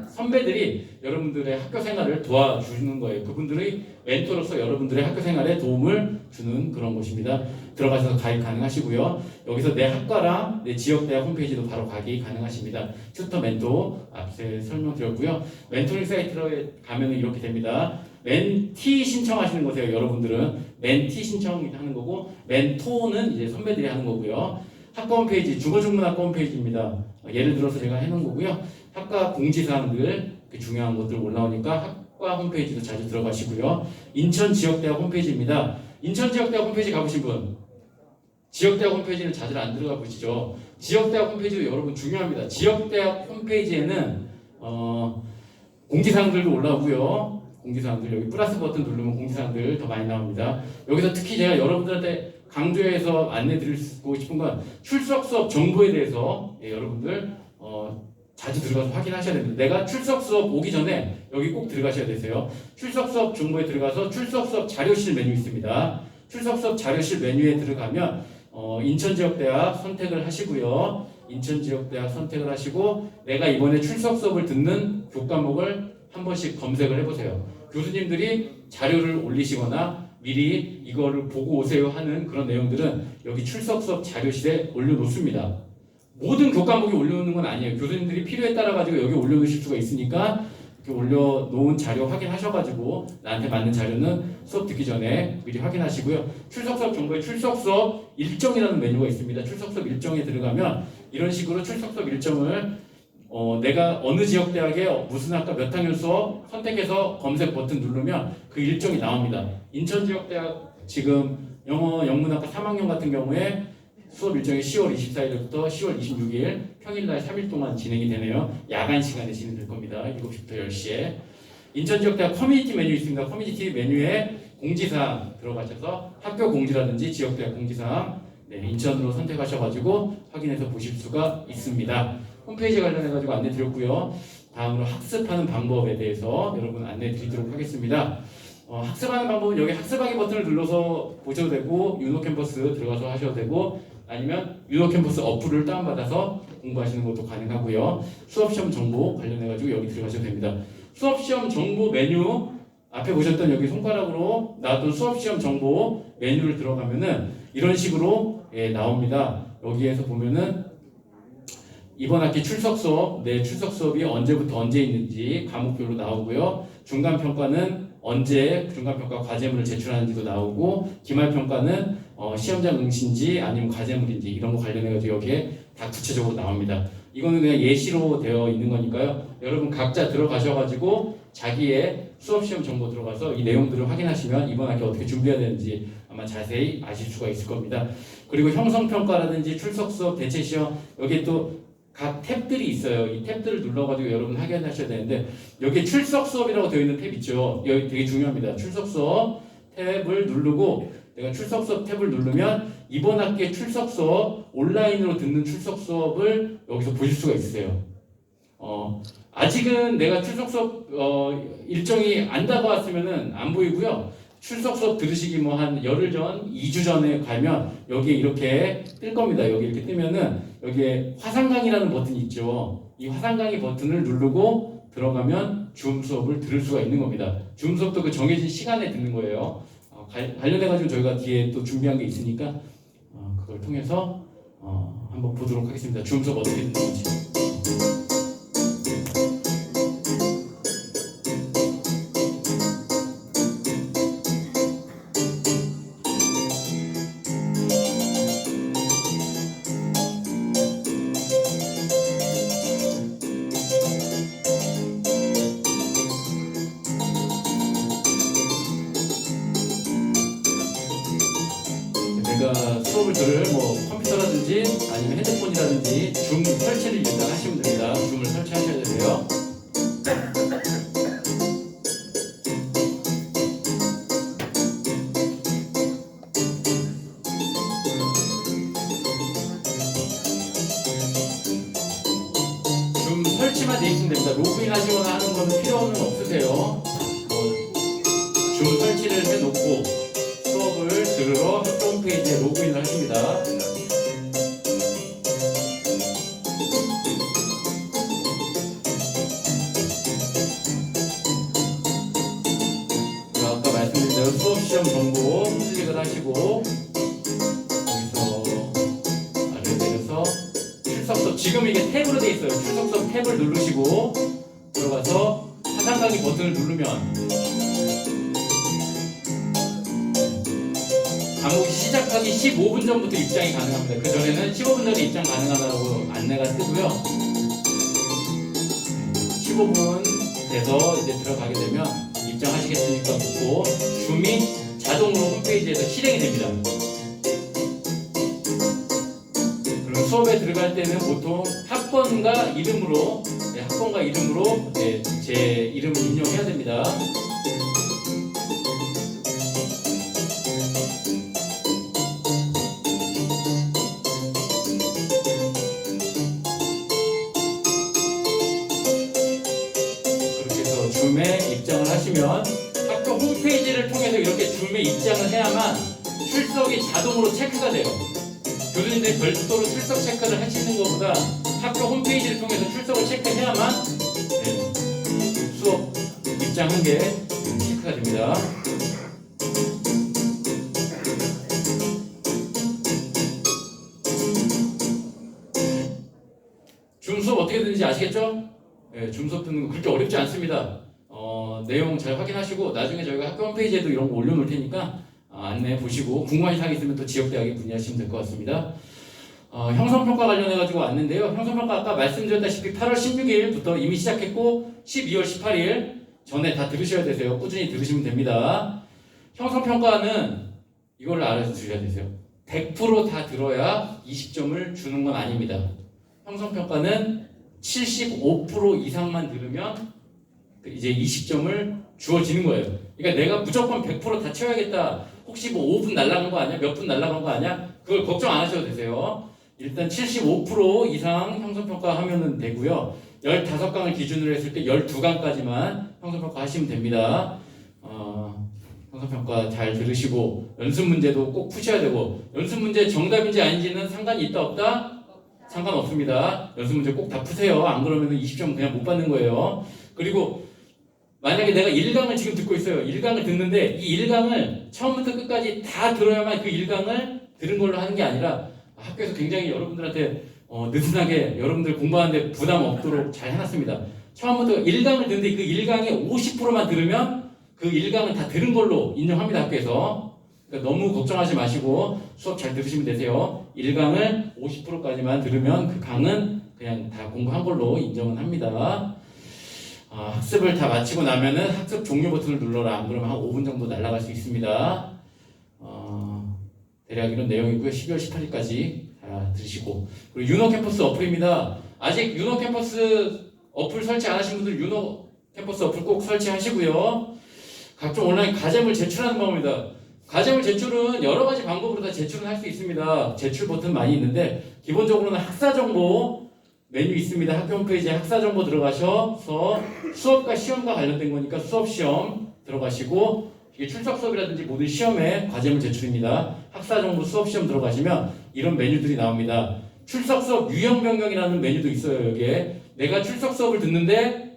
선배들이 여러분들의 학교 생활을 도와주는 거예요. 그분들의 멘토로서 여러분들의 학교 생활에 도움을 주는 그런 곳입니다. 들어가셔서 가입 가능하시고요. 여기서 내 학과랑 내 지역대학 홈페이지도 바로 가기 가능하십니다. 튜터 멘토 앞에 설명드렸고요. 멘토링 사이트에 가면 이렇게 됩니다. 멘티 신청하시는 거세요. 여러분들은 멘티 신청하는 거고 멘토는 이제 선배들이 하는 거고요. 학과 홈페이지, 중고중문학과 홈페이지입니다. 예를 들어서 제가 해놓은 거고요. 학과 공지사항들 중요한 것들 올라오니까 학과 홈페이지도 자주 들어가시고요. 인천 지역대학 홈페이지입니다. 인천 지역대학 홈페이지 가보신 분, 지역대학 홈페이지는 자주 안 들어가 보시죠. 지역대학 홈페이지도 여러분 중요합니다. 지역대학 홈페이지에는 공지사항들도 올라오고요. 공지사항들 여기 플러스 버튼 누르면 공지사항들 더 많이 나옵니다. 여기서 특히 제가 여러분들한테 강조해서 안내드리고 싶은 건 출석 수업 정보에 대해서 여러분들 자주 들어가서 확인하셔야 됩니다. 내가 출석 수업 오기 전에 여기 꼭 들어가셔야 되세요. 출석 수업 정보에 들어가서 출석 수업 자료실 메뉴 있습니다. 출석 수업 자료실 메뉴에 들어가면 인천지역대학 선택을 하시고요. 인천지역대학 선택을 하시고 내가 이번에 출석 수업을 듣는 교과목을 한 번씩 검색을 해보세요. 교수님들이 자료를 올리시거나 미리 이거를 보고 오세요 하는 그런 내용들은 여기 출석 수업 자료실에 올려놓습니다. 모든 교과목이 올려놓는 건 아니에요. 교수님들이 필요에 따라 가지고 여기 올려놓으실 수가 있으니까 이렇게 올려놓은 자료 확인하셔가지고 나한테 맞는 자료는 수업 듣기 전에 미리 확인하시고요. 출석 수업 정보에 출석 수업 일정이라는 메뉴가 있습니다. 출석 수업 일정에 들어가면 이런 식으로 출석 수업 일정을 내가 어느 지역 대학에 무슨 학과 몇 학년 수업 선택해서 검색 버튼 누르면 그 일정이 나옵니다. 인천지역대학 지금 영어 영문학과 3학년 같은 경우에 수업 일정이 10월 24일부터 10월 26일 평일날 3일 동안 진행이 되네요. 야간 시간에 진행될 겁니다. 7시부터 10시에. 인천지역대학 커뮤니티 메뉴 있습니다. 커뮤니티 메뉴에 공지사항 들어가셔서 학교 공지라든지 지역대학 공지사항 인천으로 선택하셔가지고 확인해서 보실 수가 있습니다. 홈페이지 관련해가지고 안내 드렸고요. 다음으로 학습하는 방법에 대해서 여러분 안내 드리도록 하겠습니다. 학습하는 방법은 여기 학습하기 버튼을 눌러서 보셔도 되고 유노캠퍼스 들어가서 하셔도 되고 아니면 유노캠퍼스 어플을 다운받아서 공부하시는 것도 가능하고요. 수업시험 정보 관련해가지고 여기 들어가셔도 됩니다. 수업시험 정보 메뉴 앞에 보셨던 여기 손가락으로 나왔던 수업시험 정보 메뉴를 들어가면은 이런 식으로 나옵니다. 여기에서 보면은 이번 학기 출석 수업, 내 출석 수업이 언제부터 언제 있는지 과목별로 나오고요. 중간 평가는 언제 중간 평가 과제물을 제출하는지도 나오고 기말 평가는 시험장 응시인지 아니면 과제물인지 이런 거 관련해가지고 여기에 다 구체적으로 나옵니다. 이거는 그냥 예시로 되어 있는 거니까요. 여러분 각자 들어가셔가지고 자기의 수업 시험 정보 들어가서 이 내용들을 확인하시면 이번 학기 어떻게 준비해야 되는지 아마 자세히 아실 수가 있을 겁니다. 그리고 형성 평가라든지 출석 수업, 대체 시험 여기에 또 각 탭들이 있어요. 이 탭들을 눌러가지고 여러분 확인하셔야 되는데 여기에 출석 수업이라고 되어 있는 탭 있죠. 여기 되게 중요합니다. 출석 수업 탭을 누르고 내가 출석 수업 탭을 누르면 이번 학기의 출석 수업 온라인으로 듣는 출석 수업을 여기서 보실 수가 있어요. 아직은 내가 출석 수업 일정이 안 다가왔으면은 안 보이고요. 출석 수업 들으시기 뭐 한 열흘 전, 2주 전에 가면 여기에 이렇게 뜰 겁니다. 여기 이렇게 뜨면은 여기에 화상 강의라는 버튼이 있죠. 이 화상 강의 버튼을 누르고 들어가면 줌 수업을 들을 수가 있는 겁니다. 줌 수업도 그 정해진 시간에 듣는 거예요. 관련해가지고 저희가 뒤에 또 준비한 게 있으니까 그걸 통해서 한번 보도록 하겠습니다. 줌 수업 어떻게 듣는지. 제가 수업을 들을 뭐 컴퓨터라든지 아니면 핸드폰이라든지 줌 설치를 일단 하시면 됩니다. 줌을 설치하셔야 되세요. 줌 설치만 돼 있으면 됩니다. 로그인 하시거나 하는 거는 필요는 없으세요. 줌 설치를 해놓고 수업을 들으러 학교 홈페이지에 로그인을 하십니다. 아까 말씀드린 대로 수업 시험 정보 클릭을 하시고 여기서 아래로 내려서 출석 수업 지금 이게 탭으로 돼 있어요. 출석 수업 탭을 누르시고 들어가서 화상 강의 버튼을 누르면 과목이 시작하기 15분 전부터 입장이 가능합니다. 그 전에는 15분 전에 입장 가능하다고 안내가 뜨고요. 15분 돼서 이제 들어가게 되면 입장하시겠습니까? 묻고 줌이 자동으로 홈페이지에서 실행이 됩니다. 그리고 수업에 들어갈 때는 보통 학번과 이름으로 제 이름을 입력해야 됩니다. 학교 홈페이지를 통해서 이렇게 줌에 입장을 해야만 출석이 자동으로 체크가 돼요. 교수님들이 별도로 출석 체크를 하시는 것보다 학교 홈페이지를 통해서 출석을 체크해야만 수업 입장한 게 체크가 됩니다. 줌 수업 어떻게 되는지 아시겠죠? 줌 수업 듣는 거 그렇게 어렵지 않습니다. 내용 잘 확인하시고 나중에 저희가 학교 홈페이지에도 이런 거 올려놓을 테니까 안내 보시고 궁금한 사항이 있으면 또 지역대학에 문의하시면 될 것 같습니다. 형성평가 관련해가지고 왔는데요. 형성평가 아까 말씀드렸다시피 8월 16일부터 이미 시작했고 12월 18일 전에 다 들으셔야 되세요. 꾸준히 들으시면 됩니다. 형성평가는 이걸 알아주셔야 되세요. 100% 다 들어야 20점을 주는 건 아닙니다. 형성평가는 75% 이상만 들으면 이제 20점을 주어지는 거예요. 그러니까 내가 무조건 100% 다 채워야겠다. 혹시 뭐 5분 날라간 거 아니야? 몇 분 날라간 거 아니야? 그걸 걱정 안 하셔도 되세요. 일단 75% 이상 형성평가 하면 되고요. 15강을 기준으로 했을 때 12강까지만 형성평가 하시면 됩니다. 형성평가 잘 들으시고 연습 문제도 꼭 푸셔야 되고 연습 문제 정답인지 아닌지는 상관이 있다 없다? 상관없습니다. 연습 문제 꼭 다 푸세요. 안 그러면 20점 그냥 못 받는 거예요. 그리고 만약에 내가 1강을 지금 듣고 있어요. 1강을 듣는데 이 1강을 처음부터 끝까지 다 들어야만 그 1강을 들은 걸로 하는 게 아니라 학교에서 굉장히 여러분들한테 느슨하게 여러분들 공부하는데 부담 없도록 잘 해놨습니다. 처음부터 1강을 듣는데 그 1강의 50%만 들으면 그 1강은 다 들은 걸로 인정합니다. 학교에서. 그러니까 너무 걱정하지 마시고 수업 잘 들으시면 되세요. 1강을 50%까지만 들으면 그 강은 그냥 다 공부한 걸로 인정은 합니다. 학습을 다 마치고 나면은 학습 종료 버튼을 눌러라. 안 그러면 한 5분 정도 날아갈 수 있습니다. 대략 이런 내용이고요. 12월 18일까지 다 들으시고 그리고 윤호 캠퍼스 어플입니다. 아직 윤호 캠퍼스 어플 설치 안 하신 분들 윤호 캠퍼스 어플 꼭 설치하시고요. 각종 온라인 과제물 제출하는 방법입니다. 과제물 제출은 여러 가지 방법으로 다 제출은 할 수 있습니다. 제출 버튼 많이 있는데 기본적으로는 학사정보 메뉴 있습니다. 학교 홈페이지에 학사정보 들어가셔서 수업과 시험과 관련된 거니까 수업시험 들어가시고 이게 출석 수업이라든지 모든 시험에 과제물 제출입니다. 학사정보 수업시험 들어가시면 이런 메뉴들이 나옵니다. 출석 수업 유형 변경이라는 메뉴도 있어요. 여기에 내가 출석 수업을 듣는데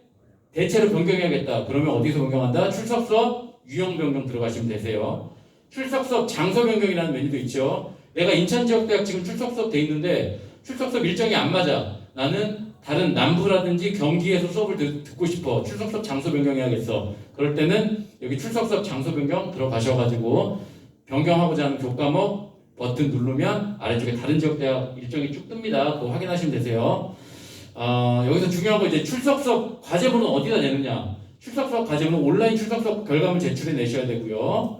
대체로 변경해야겠다. 그러면 어디서 변경한다? 출석 수업 유형 변경 들어가시면 되세요. 출석 수업 장소 변경이라는 메뉴도 있죠. 내가 인천지역대학 지금 출석 수업 돼 있는데 출석 수업 일정이 안 맞아. 나는 다른 남부라든지 경기에서 수업을 듣고 싶어. 출석 수업 장소 변경해야겠어. 그럴 때는 여기 출석 수업 장소 변경 들어가셔가지고 변경하고자 하는 교과목 버튼 누르면 아래쪽에 다른 지역대학 일정이 쭉 뜹니다. 그거 확인하시면 되세요. 여기서 중요한 거 이제 출석 수업 과제물은 어디다 내느냐? 출석 수업 과제물은 온라인 출석 수업 결과물 제출해 내셔야 되고요.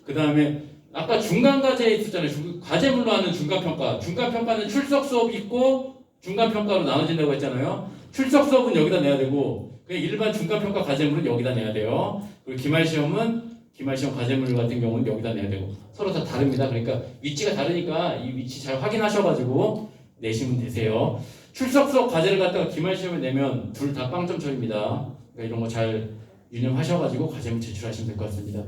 그 다음에 아까 중간 과제 있었잖아요. 과제물로 하는 중간평가. 중간평가는 출석 수업이 있고 중간평가로 나눠진다고 했잖아요. 출석 수업은 여기다 내야 되고 그냥 일반 중간평가 과제물은 여기다 내야 돼요. 그리고 기말시험은 기말시험 과제물 같은 경우는 여기다 내야 되고 서로 다 다릅니다. 그러니까 위치가 다르니까 이 위치 잘 확인하셔가지고 내시면 되세요. 출석 수업 과제를 갖다가 기말시험에 내면 둘 다 빵점 처리입니다. 그러니까 이런 거 잘 유념하셔가지고 과제물 제출하시면 될 것 같습니다.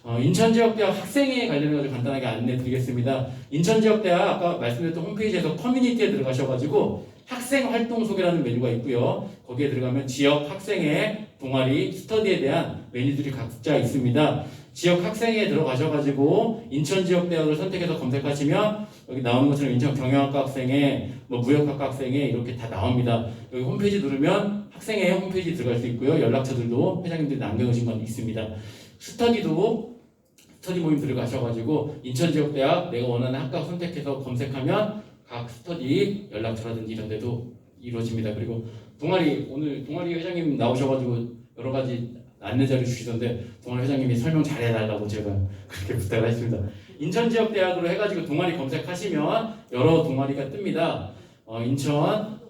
인천지역대학 학생회에 관련해서 간단하게 안내 드리겠습니다. 인천지역대학 아까 말씀드렸던 홈페이지에서 커뮤니티에 들어가셔가지고 학생활동소개라는 메뉴가 있고요. 거기에 들어가면 지역 학생회, 동아리, 스터디에 대한 메뉴들이 각자 있습니다. 지역 학생회에 들어가셔가지고 인천지역대학을 선택해서 검색하시면 여기 나오는 것처럼 인천 경영학과 학생회, 뭐 무역학과 학생회 이렇게 다 나옵니다. 여기 홈페이지 누르면 학생회 홈페이지 들어갈 수 있고요. 연락처들도 회장님들이 남겨놓으신 건 있습니다. 스터디 모임 들어가셔가지고 인천지역대학 내가 원하는 학과 선택해서 검색하면 각 스터디 연락처라든지 이런 데도 이루어집니다. 그리고 동아리 오늘 동아리 회장님 나오셔가지고 여러 가지 안내 자료 주시던데 동아리 회장님이 설명 잘 해달라고 제가 그렇게 부탁을 했습니다. 인천지역대학으로 해가지고 동아리 검색하시면 여러 동아리가 뜹니다. 인천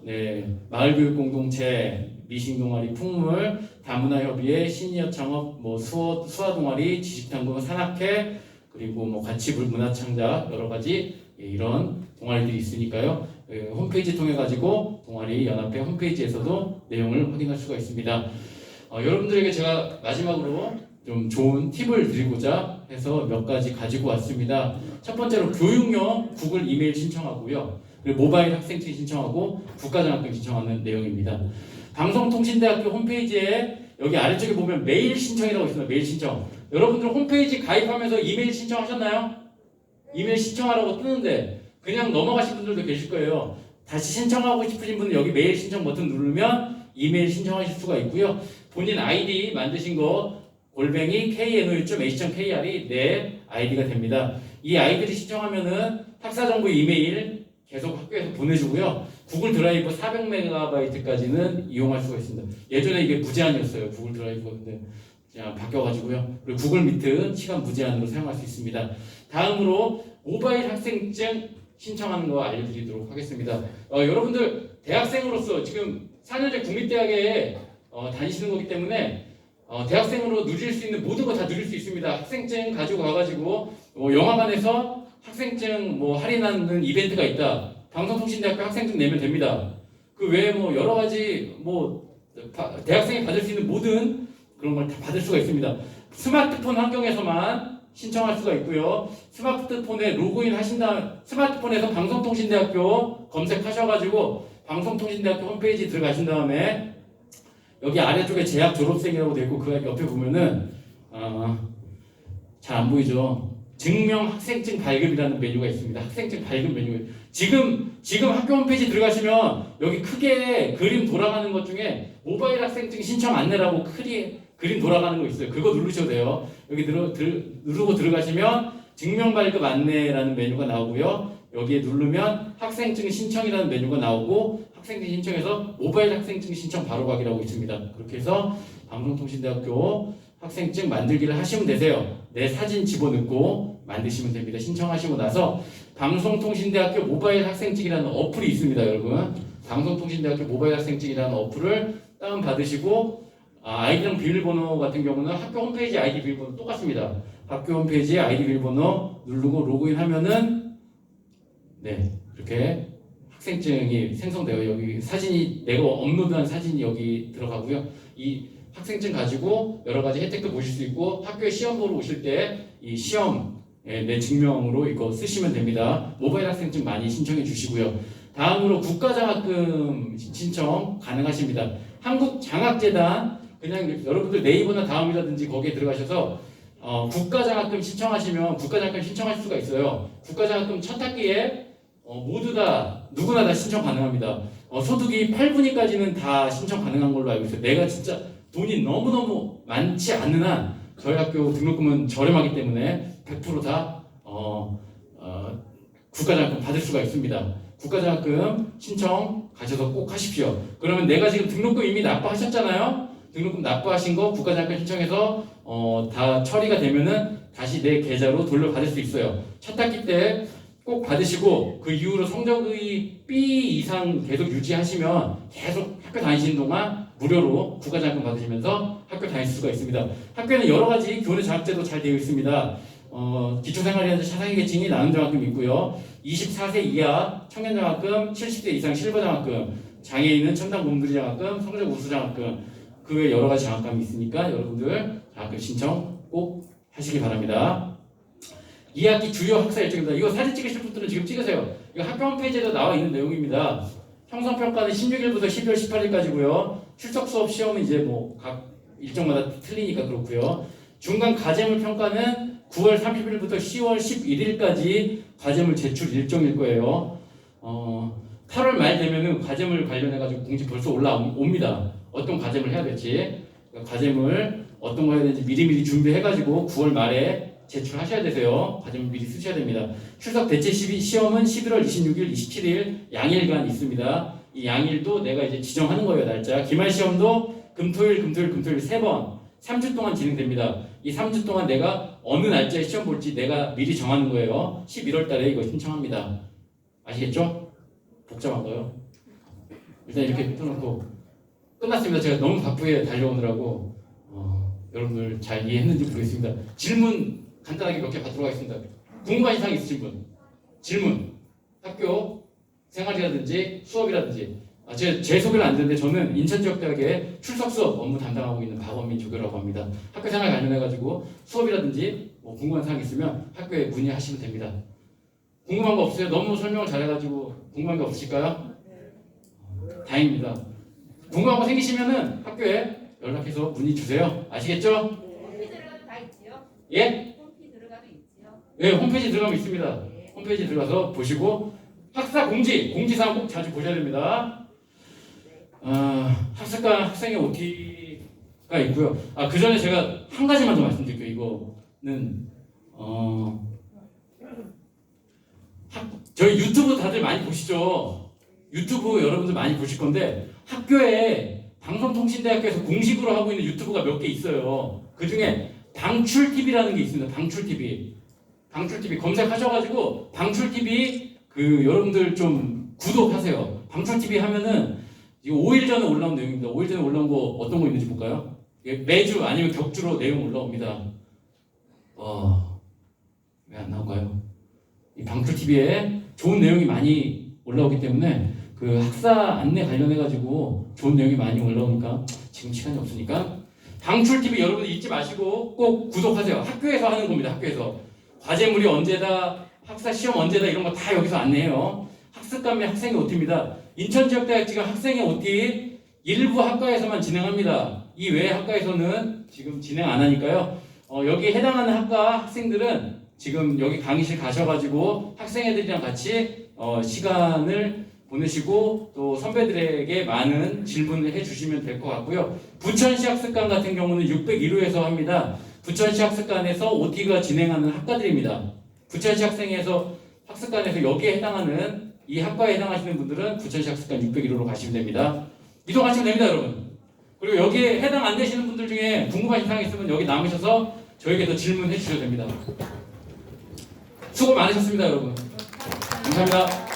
마을교육공동체, 미싱동아리, 풍물, 다문화협의회, 시니어 창업, 뭐 수화 동아리, 지식탐구, 산악회, 그리고 뭐 가치불 문화창작 여러 가지 이런 동아리들이 있으니까요. 홈페이지 통해 가지고 동아리 연합회 홈페이지에서도 내용을 확인할 수가 있습니다. 여러분들에게 제가 마지막으로 좀 좋은 팁을 드리고자 해서 몇 가지 가지고 왔습니다. 첫 번째로 교육용 구글 이메일 신청하고요. 그리고 모바일 학생증 신청하고 국가장학금 신청하는 내용입니다. 방송통신대학교 홈페이지에 여기 아래쪽에 보면 메일 신청이라고 있습니다. 메일 신청. 여러분들 홈페이지 가입하면서 이메일 신청하셨나요? 이메일 신청하라고 뜨는데 그냥 넘어가신 분들도 계실 거예요. 다시 신청하고 싶으신 분은 여기 메일 신청 버튼 누르면 이메일 신청하실 수가 있고요. 본인 아이디 만드신 거 knu.ac.kr이 내 아이디가 됩니다. 이 아이디를 신청하면은 학사정보 이메일 계속 학교에서 보내주고요. 구글 드라이브 400MB까지는 이용할 수가 있습니다. 예전에 이게 무제한이었어요. 구글 드라이브가 근데 그냥 바뀌어가지고요. 그리고 구글 미트 시간 무제한으로 사용할 수 있습니다. 다음으로 모바일 학생증 신청하는 거 알려드리도록 하겠습니다. 여러분들 대학생으로서 지금 4년제 국립대학에 다니시는 거기 때문에 대학생으로 누릴 수 있는 모든 거 다 누릴 수 있습니다. 학생증 가지고 가가지고 영화관에서 학생증 할인하는 이벤트가 있다. 방송통신대학교 학생증 내면 됩니다. 그 외에 여러 가지 대학생이 받을 수 있는 모든 그런 걸 다 받을 수가 있습니다. 스마트폰 환경에서만 신청할 수가 있고요. 스마트폰에 로그인 하신 다음 스마트폰에서 방송통신대학교 검색하셔가지고 방송통신대학교 홈페이지 들어가신 다음에 여기 아래쪽에 재학 졸업생이라고 되어 있고 그 옆에 보면은 잘 안 보이죠? 증명 학생증 발급이라는 메뉴가 있습니다. 학생증 발급 메뉴. 지금 학교 홈페이지 들어가시면 여기 크게 그림 돌아가는 것 중에 모바일 학생증 신청 안내라고 크게 그림 돌아가는 거 있어요. 그거 누르셔도 돼요. 여기 누르고 들어가시면 증명 발급 안내라는 메뉴가 나오고요. 여기에 누르면 학생증 신청이라는 메뉴가 나오고 학생증 신청해서 모바일 학생증 신청 바로 가기라고 있습니다. 그렇게 해서 방송통신대학교 학생증 만들기를 하시면 되세요. 내 사진 집어넣고 만드시면 됩니다. 신청하시고 나서 방송통신대학교 모바일 학생증이라는 어플이 있습니다. 여러분 방송통신대학교 모바일 학생증이라는 어플을 다운받으시고 아이디랑 비밀번호 같은 경우는 학교 홈페이지 아이디 비밀번호 똑같습니다. 학교 홈페이지에 아이디 비밀번호 누르고 로그인하면은 이렇게 학생증이 생성돼요. 여기 사진이 내가 업로드한 사진이 여기 들어가고요. 이 학생증 가지고 여러 가지 혜택도 보실 수 있고 학교에 시험 보러 오실 때 이 시험 내 증명으로 이거 쓰시면 됩니다. 모바일 학생증 많이 신청해 주시고요. 다음으로 국가장학금 신청 가능하십니다. 한국장학재단 그냥 여러분들 네이버나 다음이라든지 거기에 들어가셔서 국가장학금 신청하시면 국가장학금 신청할 수가 있어요. 국가장학금 첫 학기에 모두 다 누구나 다 신청 가능합니다. 소득이 8분위까지는 다 신청 가능한 걸로 알고 있어요. 내가 진짜 돈이 너무너무 많지 않는 한 저희 학교 등록금은 저렴하기 때문에 100% 다 국가장학금 받을 수가 있습니다. 국가장학금 신청 가셔서 꼭 하십시오. 그러면 내가 지금 등록금 이미 납부하셨잖아요. 등록금 납부하신 거 국가장학금 신청해서 다 처리가 되면은 다시 내 계좌로 돌려받을 수 있어요. 첫 학기 때 꼭 받으시고 그 이후로 성적이 B 이상 계속 유지하시면 계속 학교 다니시는 동안 무료로 국가장학금 받으시면서 학교 다닐 수가 있습니다. 학교에는 여러 가지 교내 장학제도 잘 되어 있습니다. 기초생활이라든지 사상계층이 나눈 장학금 있고요. 24세 이하 청년장학금, 70세 이상 실버장학금, 장애인은 첨단공부리 장학금, 성적 우수 장학금 그 외 여러 가지 장학금이 있으니까 여러분들 장학금 신청 꼭 하시기 바랍니다. 2학기 주요 학사 일정입니다. 이거 사진 찍으실 분들은 지금 찍으세요. 이거 학교 홈페이지에도 나와 있는 내용입니다. 형성평가는 16일부터 12월 18일까지고요. 출석 수업 시험은 이제 각 일정마다 틀리니까 그렇고요. 중간 가제물 평가는 9월 30일부터 10월 11일까지 과제물 제출 일정일 거예요. 8월 말 되면은 과제물 관련해가지고 공지 벌써 올라옵니다. 어떤 과제물 해야 될지. 과제물 어떤 거 해야 되는지 미리미리 준비해가지고 9월 말에 제출하셔야 되세요. 과제물 미리 쓰셔야 됩니다. 출석 대체 시험은 11월 26일, 27일 양일간 있습니다. 이 양일도 내가 이제 지정하는 거예요, 날짜. 기말 시험도 금토일 3번, 3주 동안 진행됩니다. 이 3주 동안 내가 어느 날짜에 시험 볼지 내가 미리 정하는 거예요. 11월 달에 이거 신청합니다. 아시겠죠? 복잡한 거요. 일단 이렇게 떠놓고 끝났습니다. 제가 너무 바쁘게 달려오느라고 여러분들 잘 이해했는지 모르겠습니다. 질문 간단하게 몇 개 받도록 하겠습니다. 궁금한 사항 있으신 분? 질문. 학교 생활이라든지 수업이라든지 제 소개를 안 드렸는데 저는 인천지역대학의 출석 수업 업무 담당하고 있는 박원민 조교라고 합니다. 학교 생활 관련해가지고 수업이라든지 뭐 궁금한 사항 있으면 학교에 문의하시면 됩니다. 궁금한 거 없어요? 너무 설명을 잘해가지고 궁금한 거 없으실까요? 다행입니다. 궁금한 거 생기시면은 학교에 연락해서 문의 주세요. 아시겠죠? 홈페이지 들어가도 다 있지요? 예? 홈페이지 들어가도 있지요? 네, 홈페이지 들어가면 있습니다. 홈페이지 들어가서 보시고 학사 공지사항 꼭 자주 보셔야 됩니다. 학습관 학생의 OT가 있고요. 그 전에 제가 한 가지만 더 말씀드릴게요. 이거는 저희 유튜브 다들 많이 보시죠? 유튜브 여러분들 많이 보실 건데 학교에 방송통신대학교에서 공식으로 하고 있는 유튜브가 몇 개 있어요. 그 중에 방출TV라는 게 있습니다. 방출TV 검색하셔가지고 방출TV 여러분들 좀 구독하세요. 방출TV 하면은 이거 5일 전에 올라온 내용입니다. 5일 전에 올라온 거 어떤 거 있는지 볼까요? 매주 아니면 격주로 내용 올라옵니다. 왜 안 나올까요? 이 방출TV에 좋은 내용이 많이 올라오기 때문에 그 학사 안내 관련해가지고 좋은 내용이 많이 올라오니까 지금 시간이 없으니까 방출TV 여러분들 잊지 마시고 꼭 구독하세요. 학교에서 하는 겁니다. 학교에서 과제물이 언제다, 학사 시험 언제다 이런 거 다 여기서 안내해요. 학습관 및 학생의 OT입니다. 인천지역대학 지금 학생의 OT 일부 학과에서만 진행합니다. 이 외의 학과에서는 지금 진행 안 하니까요. 여기 해당하는 학과 학생들은 지금 여기 강의실 가셔가지고 학생애들이랑 같이 시간을 보내시고 또 선배들에게 많은 질문을 해주시면 될 것 같고요. 부천시 학습관 같은 경우는 601호에서 합니다. 부천시 학습관에서 OT가 진행하는 학과들입니다. 부천시 학습관에서 여기에 해당하는 이 학과에 해당하시는 분들은 부천시 학습관 601호로 가시면 됩니다. 이동하시면 됩니다, 여러분. 그리고 여기에 해당 안 되시는 분들 중에 궁금하신 사항이 있으면 여기 남으셔서 저에게 더 질문해 주셔도 됩니다. 수고 많으셨습니다, 여러분. 감사합니다.